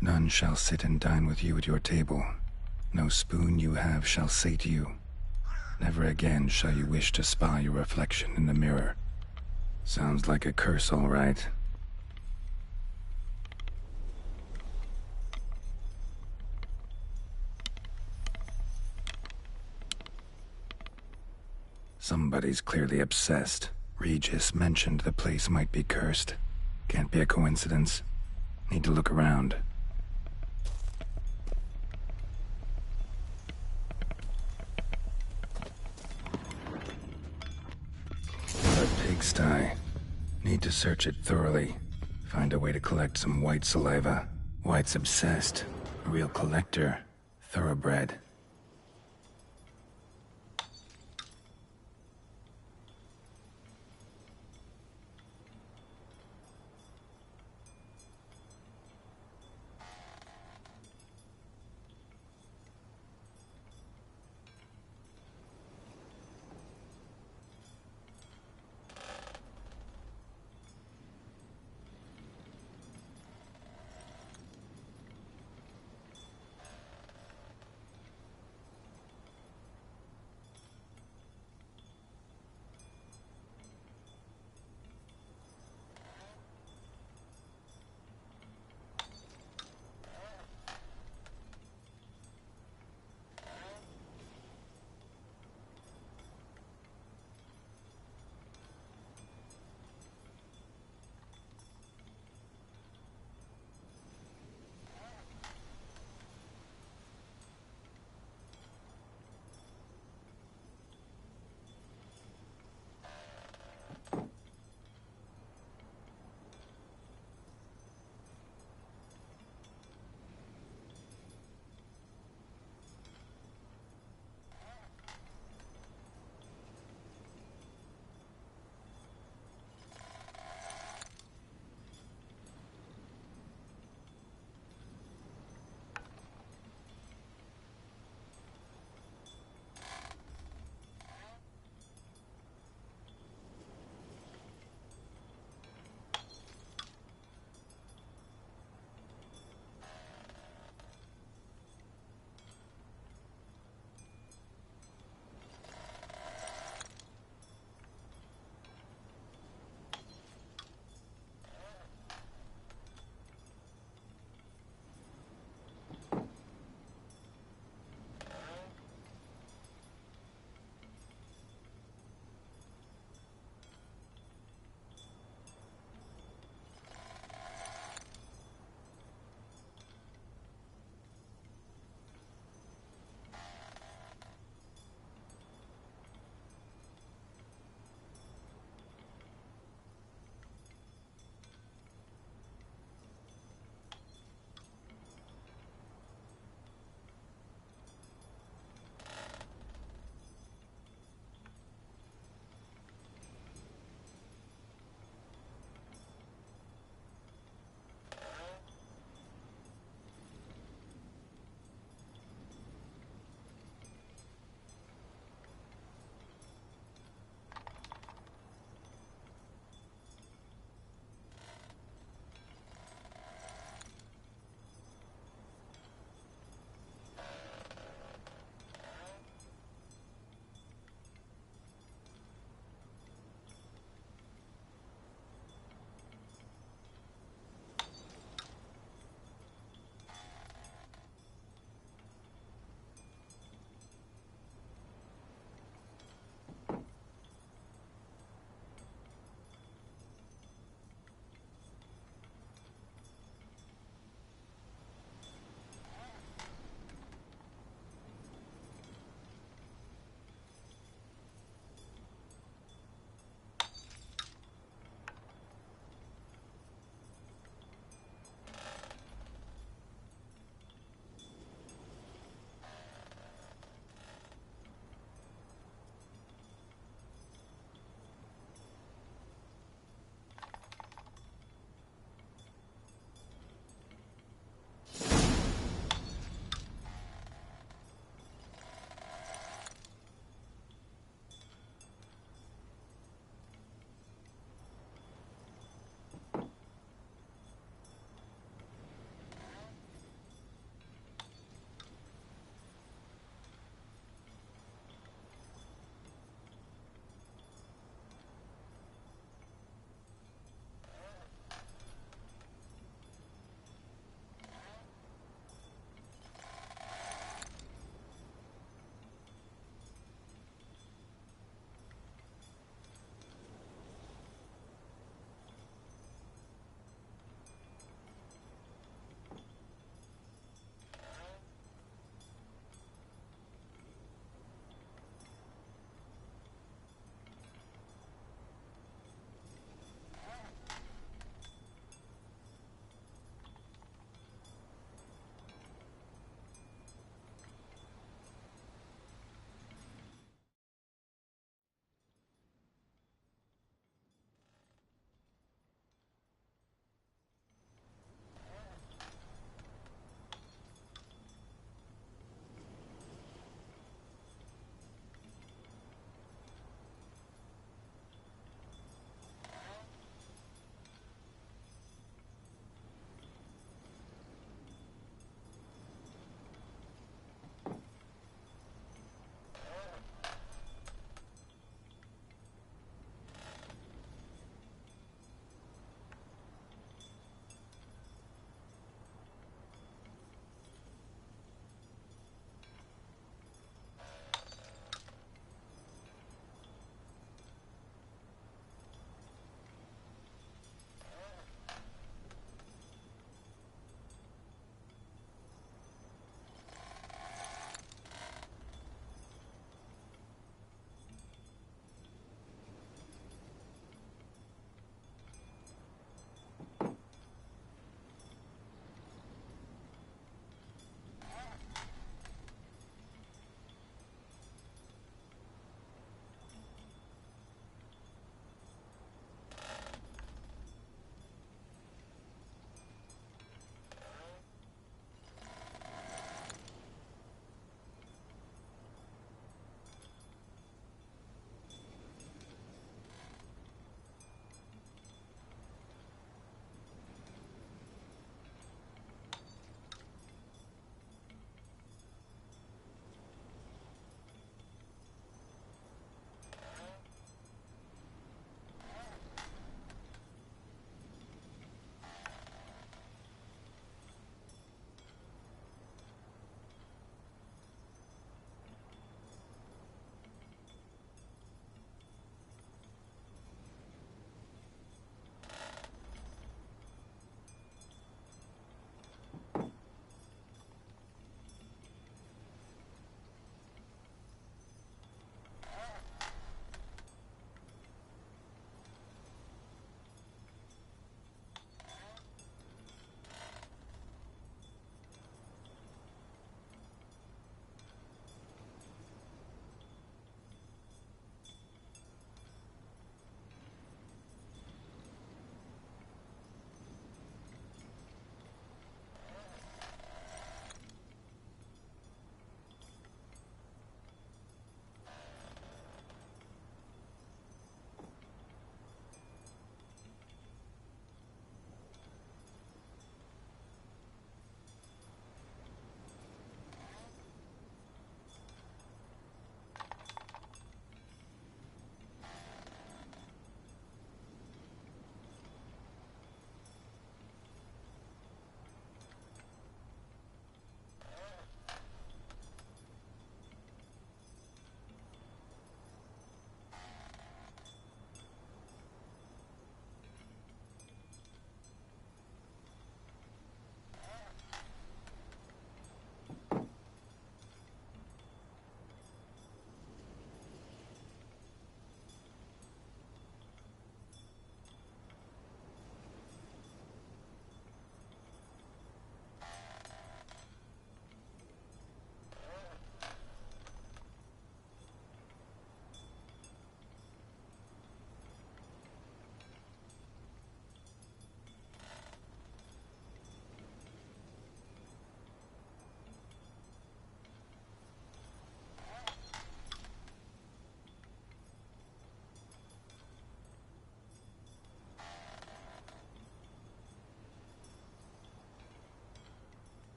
None shall sit and dine with you at your table. No spoon you have shall sate you. Never again shall you wish to spy your reflection in the mirror. Sounds like a curse, all right. Somebody's clearly obsessed. Regis mentioned the place might be cursed. Can't be a coincidence. Need to look around. pigsty. Need to search it thoroughly. Find a way to collect some white saliva. White's obsessed. A real collector. Thoroughbred.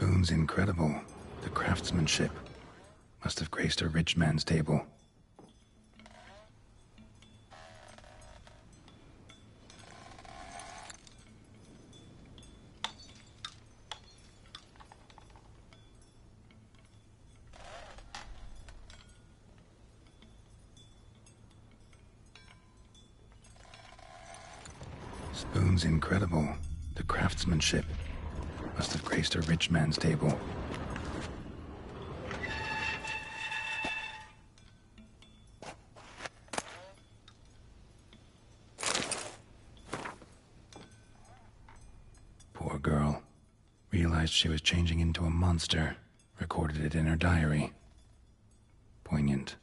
Spoon's incredible. The craftsmanship must have graced a rich man's table. Spoon's incredible. The craftsmanship must have graced a rich man's table. Poor girl. Realized she was changing into a monster. Recorded it in her diary. Poignant.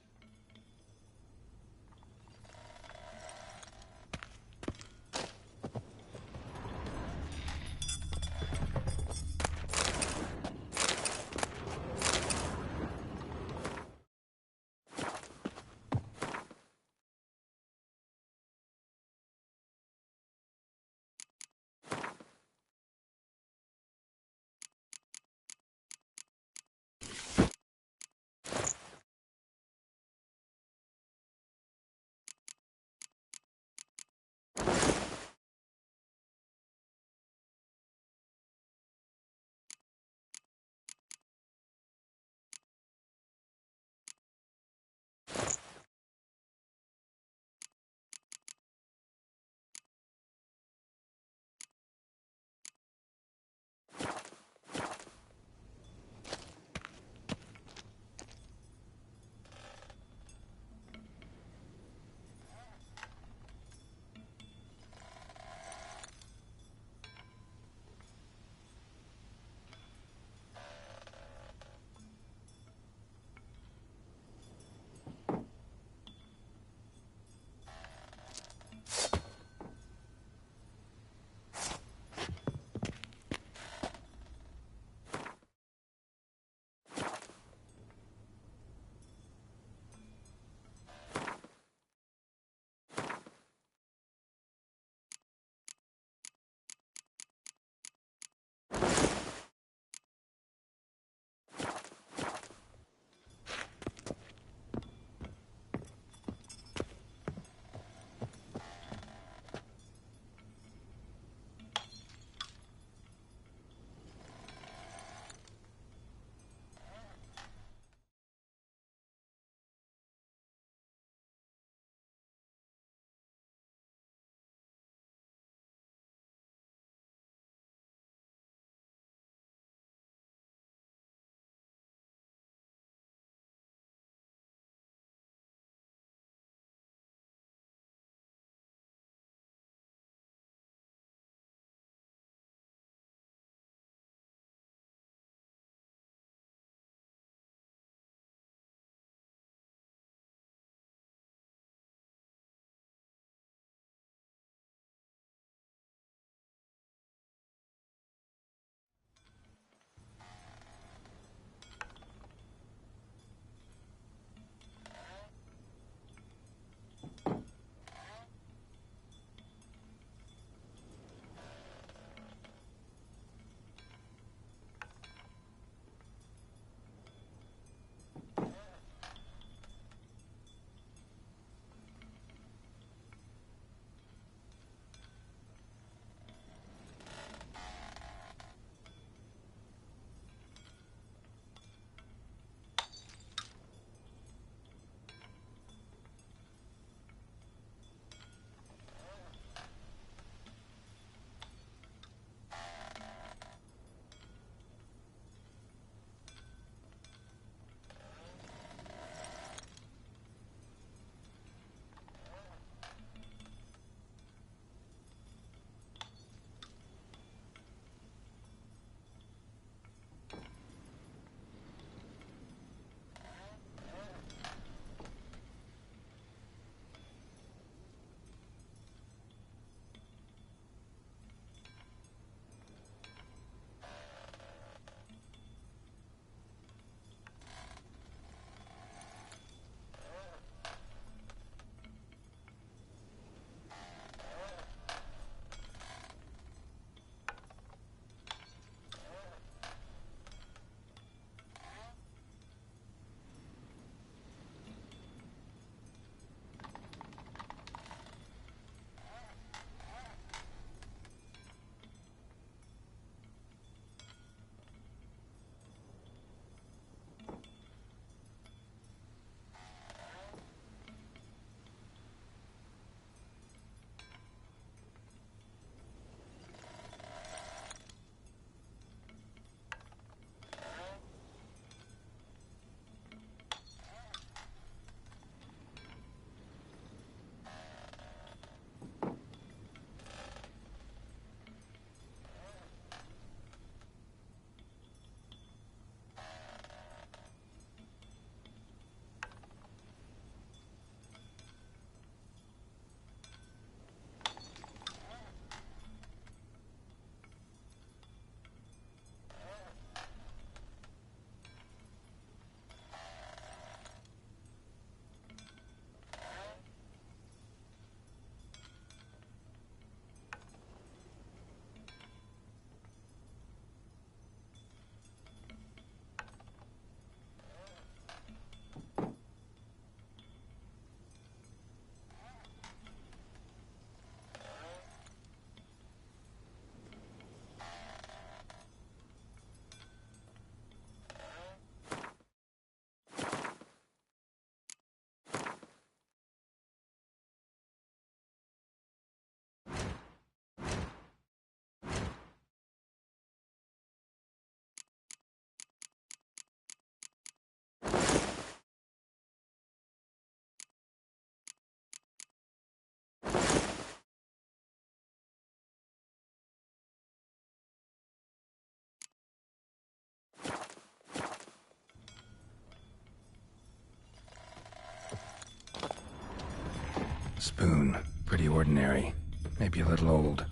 Spoon. Pretty ordinary. Maybe a little old.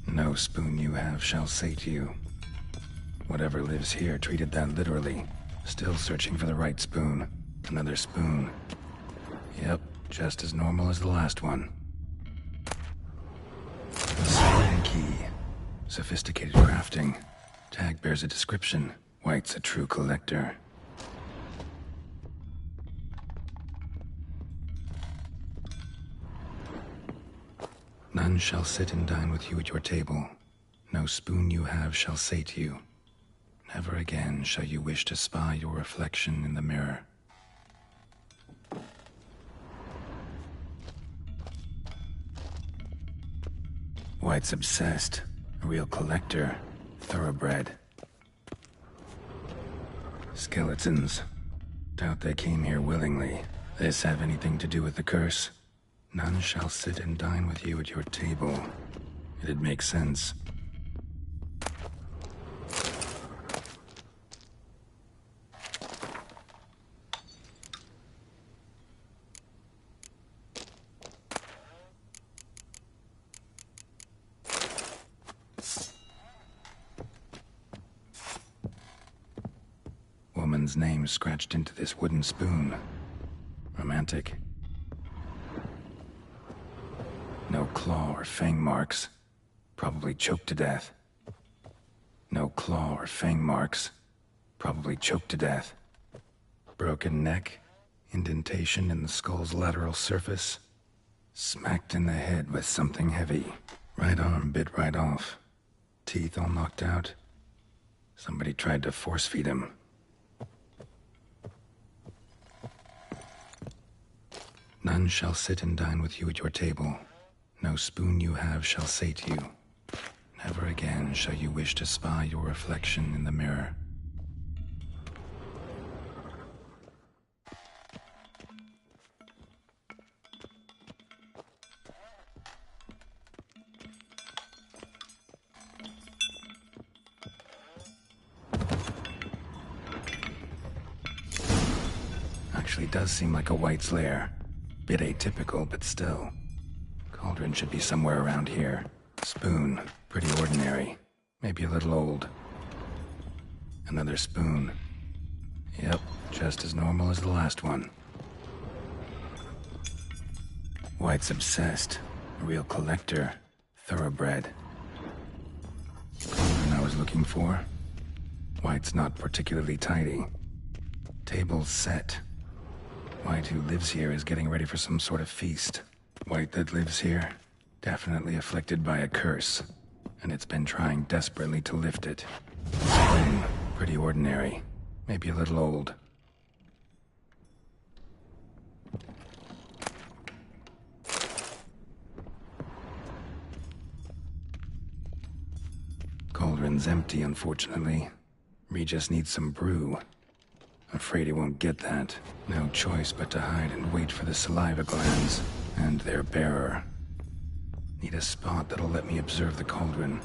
No spoon you have shall sate you. Whatever lives here treated that literally. Still searching for the right spoon. Another spoon. Yep, just as normal as the last one. Spoon key. Sophisticated crafting. Tag bears a description. White's a true collector. None shall sit and dine with you at your table. No spoon you have shall sate you. Never again shall you wish to spy your reflection in the mirror. White's obsessed. A real collector. Thoroughbred. Skeletons. Doubt they came here willingly. This have anything to do with the curse? None shall sit and dine with you at your table. It'd make sense. Woman's name scratched into this wooden spoon. Romantic. No claw or fang marks. Probably choked to death. No claw or fang marks. Probably choked to death. Broken neck. Indentation in the skull's lateral surface. Smacked in the head with something heavy. Right arm bit right off. Teeth all knocked out. Somebody tried to force feed him. None shall sit and dine with you at your table. No spoon you have shall sate you. Never again shall you wish to spy your reflection in the mirror. Actually does seem like a White's lair. Bit atypical, but still. Cauldron should be somewhere around here. Spoon. Pretty ordinary. Maybe a little old. Another spoon. Yep, just as normal as the last one. White's obsessed. A real collector. Thoroughbred. Cauldron I was looking for. White's not particularly tidy. Table's set. White who lives here is getting ready for some sort of feast. White that lives here, definitely afflicted by a curse, and it's been trying desperately to lift it. Spoon, pretty ordinary, maybe a little old. Cauldron's empty, unfortunately. Regis needs some brew. Afraid he won't get that. No choice but to hide and wait for the saliva glands and their bearer. Need a spot that'll let me observe the cauldron.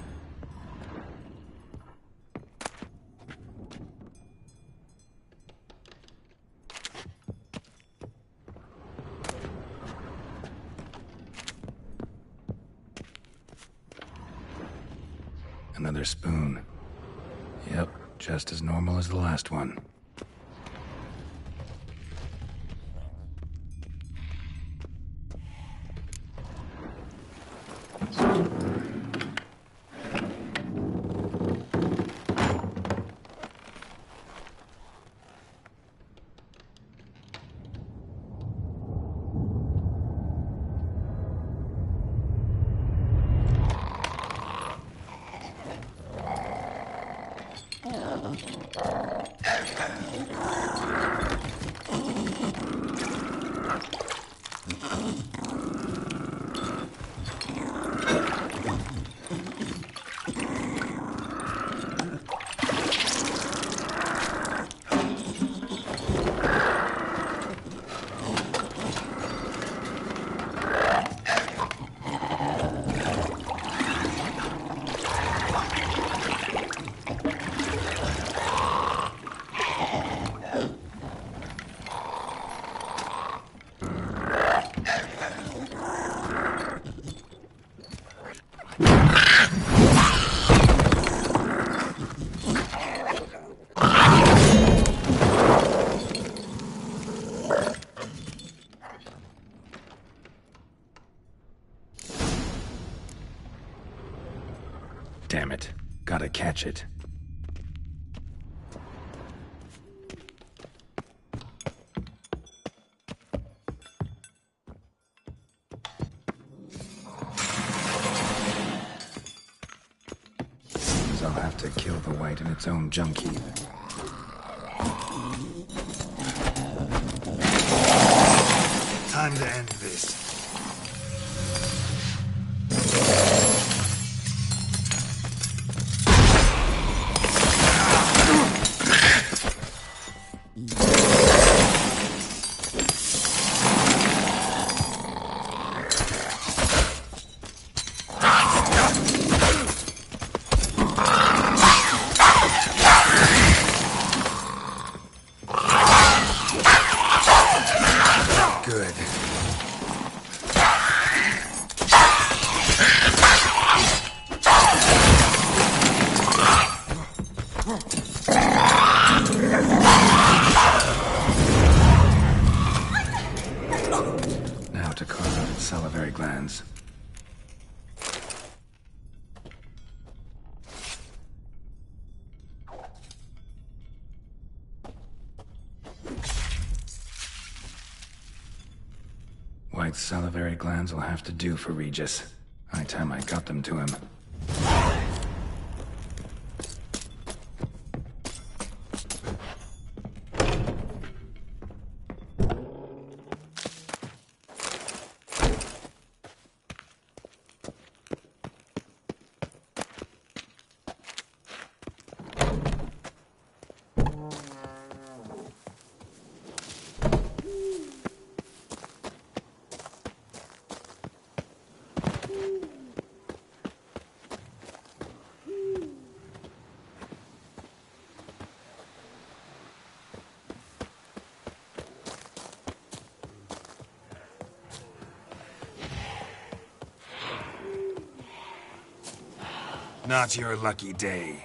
Another spoon. Yep, just as normal as the last one. Gotta catch it. Seems I'll have to kill the white in its own junk heap. Time to end this. Good. Now to carve out its salivary glands. White's salivary glands will have to do for Regis. High time I got them to him. Not your lucky day.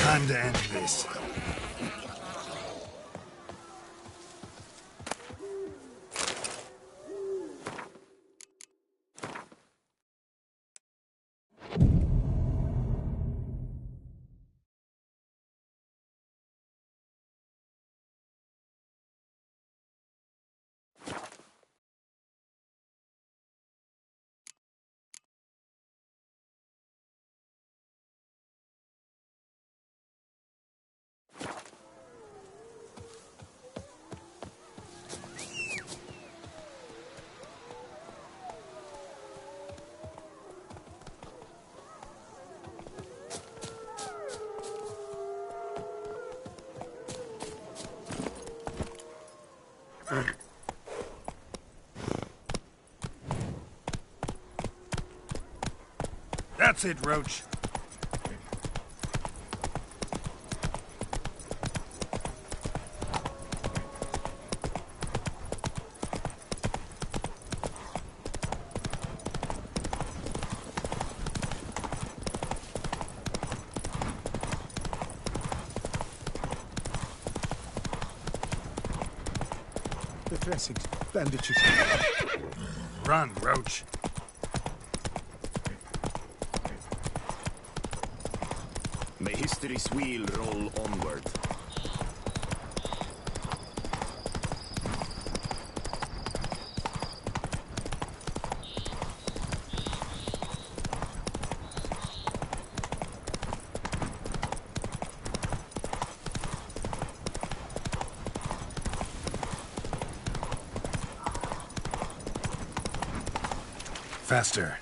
Time to end this. That's it, Roach. The dressings, bandages. Run, Roach. May history's wheel roll onward. Faster.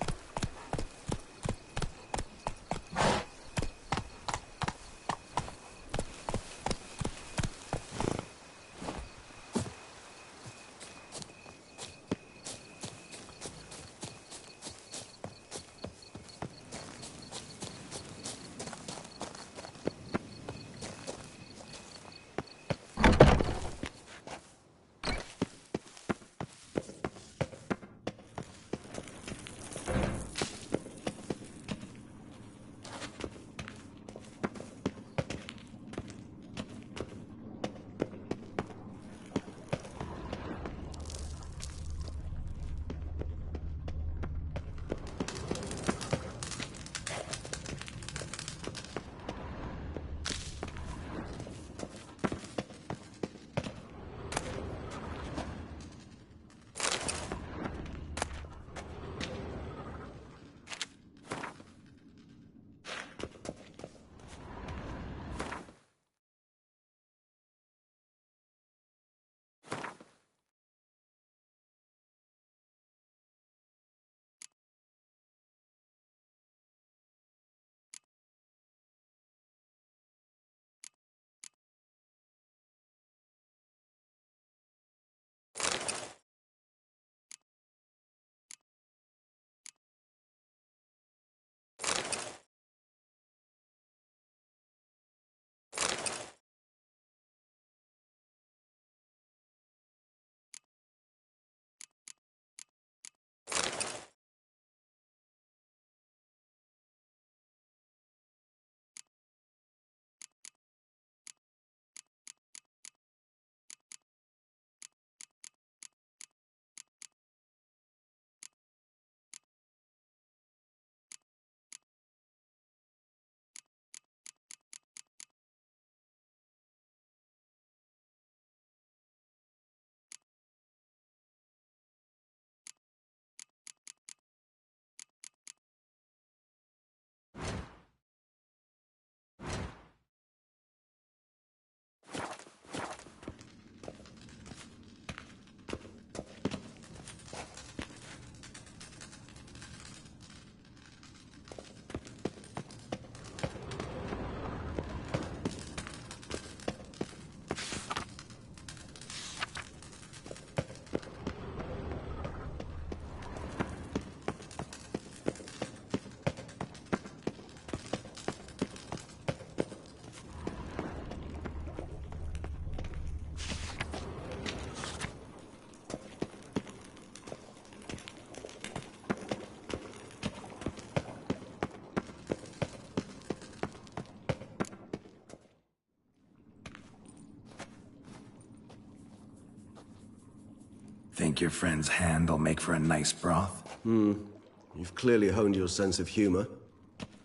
Think your friend's hand will make for a nice broth? You've clearly honed your sense of humor.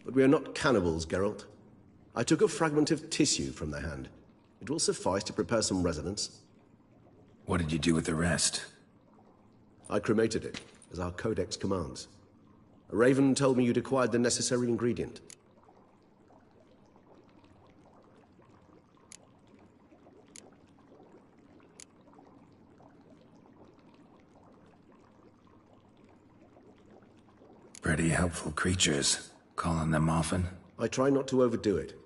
But we are not cannibals, Geralt. I took a fragment of tissue from the hand. It will suffice to prepare some resonance. What did you do with the rest? I cremated it, as our codex commands. A raven told me you'd acquired the necessary ingredient. Pretty helpful creatures. Calling them often? I try not to overdo it.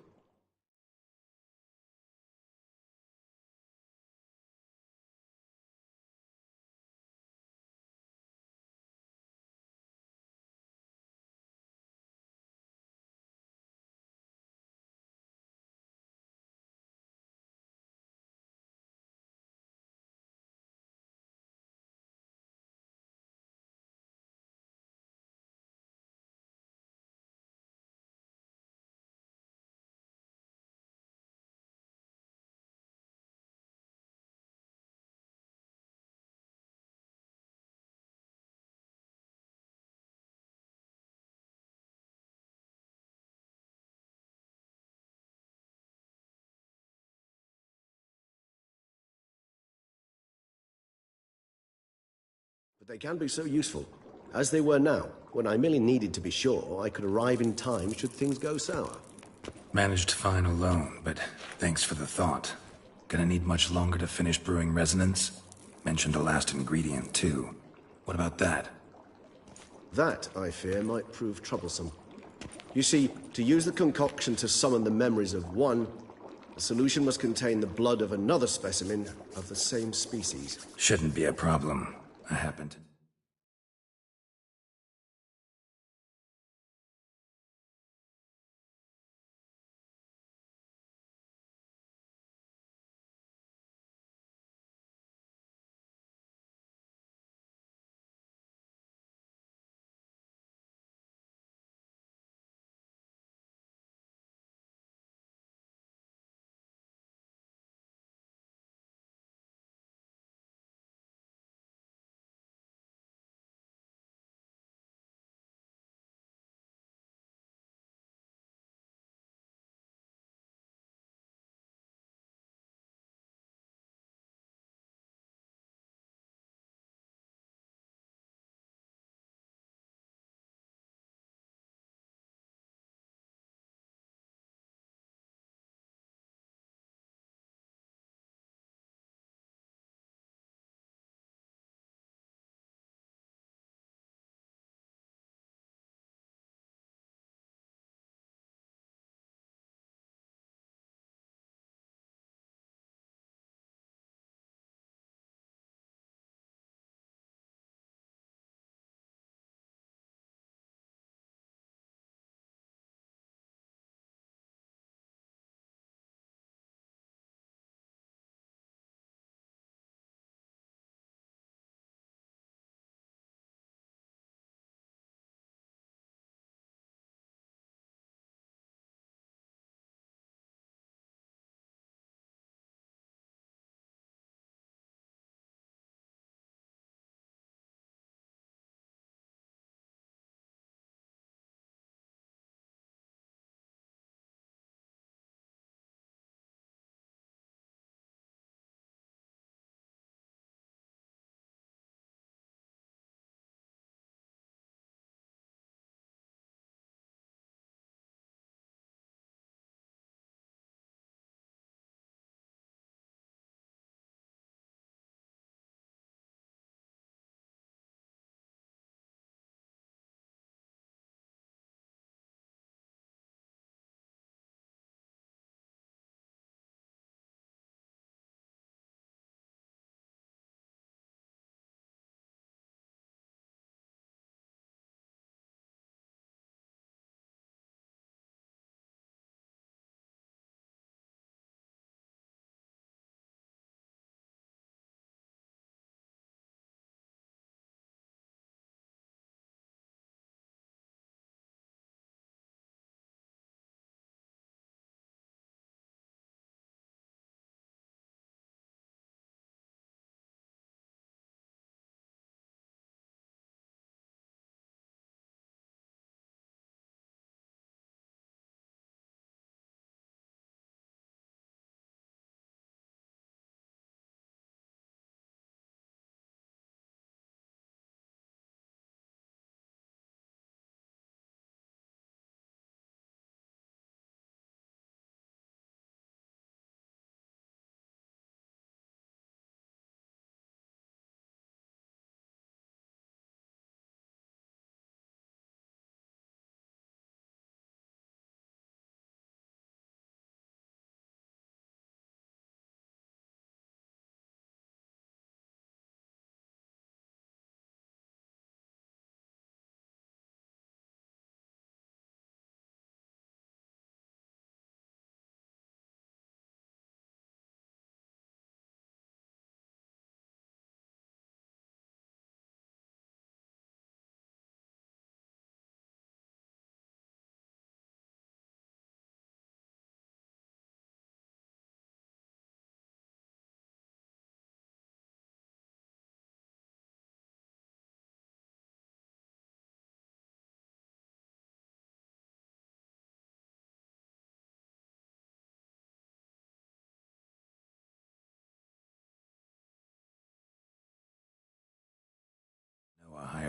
But they can be so useful, as they were now, when I merely needed to be sure I could arrive in time should things go sour. Managed fine alone, but thanks for the thought. Gonna need much longer to finish brewing resonance? Mentioned a last ingredient, too. What about that? That, I fear, might prove troublesome. You see, to use the concoction to summon the memories of one, the solution must contain the blood of another specimen of the same species. Shouldn't be a problem. I happen to...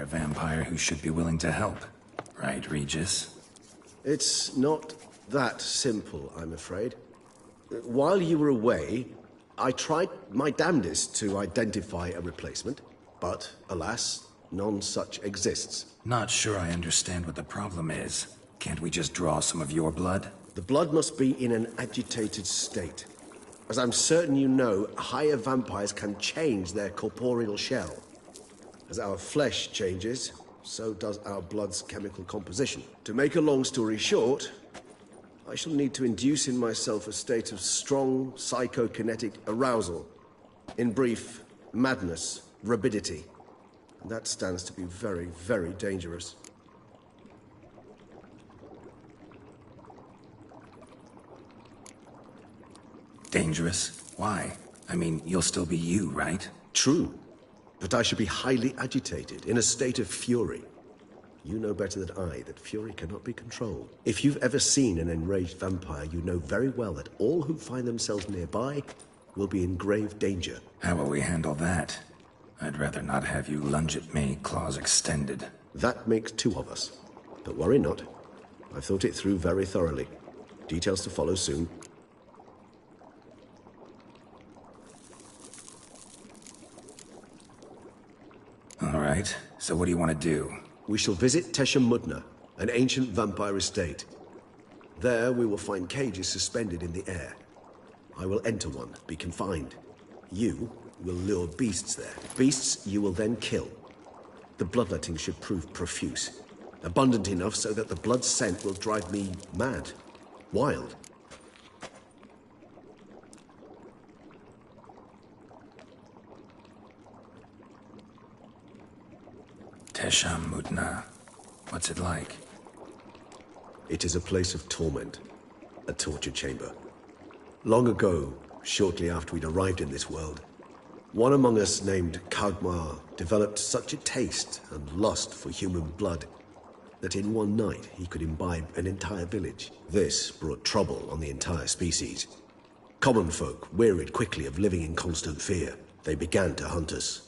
vampire who should be willing to help. Right, Regis? It's not that simple, I'm afraid. While you were away, I tried my damnedest to identify a replacement, but alas, none such exists. Not sure I understand what the problem is. Can't we just draw some of your blood? The blood must be in an agitated state. As I'm certain you know, higher vampires can change their corporeal shell. As our flesh changes, so does our blood's chemical composition. To make a long story short, I shall need to induce in myself a state of strong psychokinetic arousal. In brief, madness, rabidity. And that stands to be very, very dangerous. Dangerous? Why? I mean, you'll still be you, right? True. But I should be highly agitated, in a state of fury. You know better than I that fury cannot be controlled. If you've ever seen an enraged vampire, you know very well that all who find themselves nearby will be in grave danger. How will we handle that? I'd rather not have you lunge at me, claws extended. That makes two of us. But worry not. I've thought it through very thoroughly. Details to follow soon. All right, so what do you want to do? We shall visit Tesha Mudna, an ancient vampire estate. There we will find cages suspended in the air. I will enter one, be confined. You will lure beasts there. Beasts you will then kill. The bloodletting should prove profuse. Abundant enough so that the blood scent will drive me mad. Wild. Tesha Mudna. What's it like? It is a place of torment. A torture chamber. Long ago, shortly after we'd arrived in this world, one among us named Kagmar developed such a taste and lust for human blood that in one night he could imbibe an entire village. This brought trouble on the entire species. Common folk wearied quickly of living in constant fear. They began to hunt us.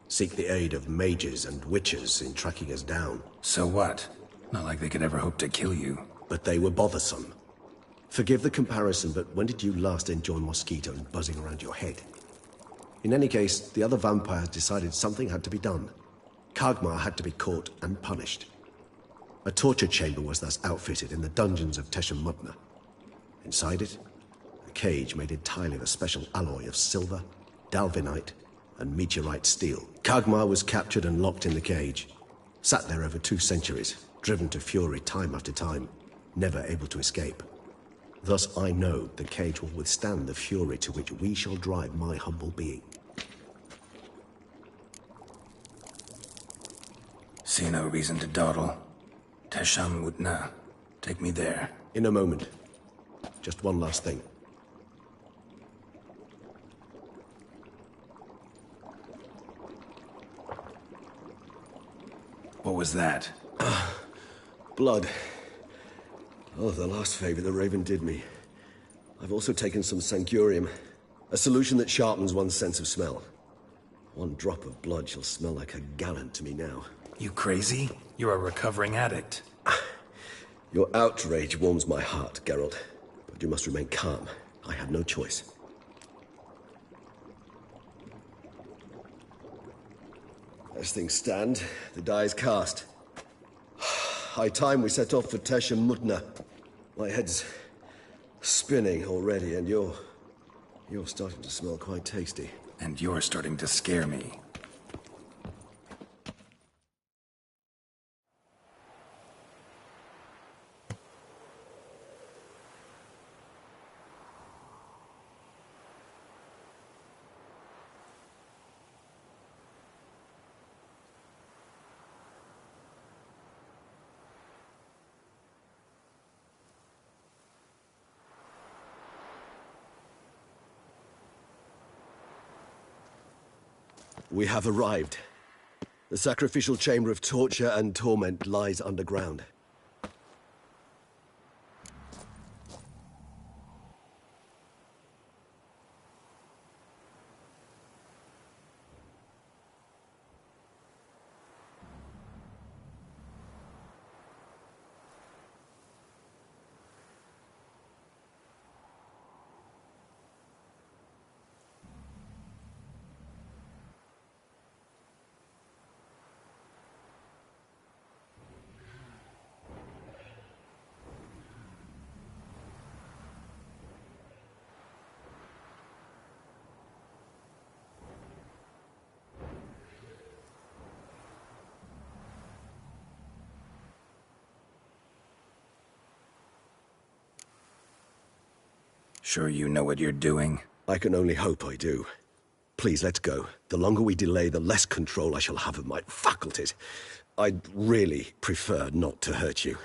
Seek the aid of mages and witches in tracking us down. So what? Not like they could ever hope to kill you. But they were bothersome. Forgive the comparison, but when did you last enjoy mosquito buzzing around your head? In any case, the other vampires decided something had to be done. Kagmar had to be caught and punished. A torture chamber was thus outfitted in the dungeons of Tesha Mudna. Inside it, a cage made entirely of a special alloy of silver, dalvinite, and meteorite steel. Kagmar was captured and locked in the cage. Sat there over 2 centuries, driven to fury time after time, never able to escape. Thus I know the cage will withstand the fury to which we shall drive my humble being. See no reason to dawdle. Tesha Mudna. Take me there. In a moment. Just one last thing. What was that? Blood. Oh, the last favor the Raven did me. I've also taken some Sancurium, a solution that sharpens one's sense of smell. One drop of blood shall smell like a gallon to me now. You crazy? You're a recovering addict. Your outrage warms my heart, Geralt. But you must remain calm. I have no choice. As things stand, the die is cast. High time we set off for Tesha Mudna. My head's spinning already, and you're starting to smell quite tasty. And you're starting to scare me. We have arrived. The sacrificial chamber of torture and torment lies underground. Sure you know what you're doing? I can only hope I do. Please, let's go. The longer we delay, the less control I shall have of my faculties. I'd really prefer not to hurt you.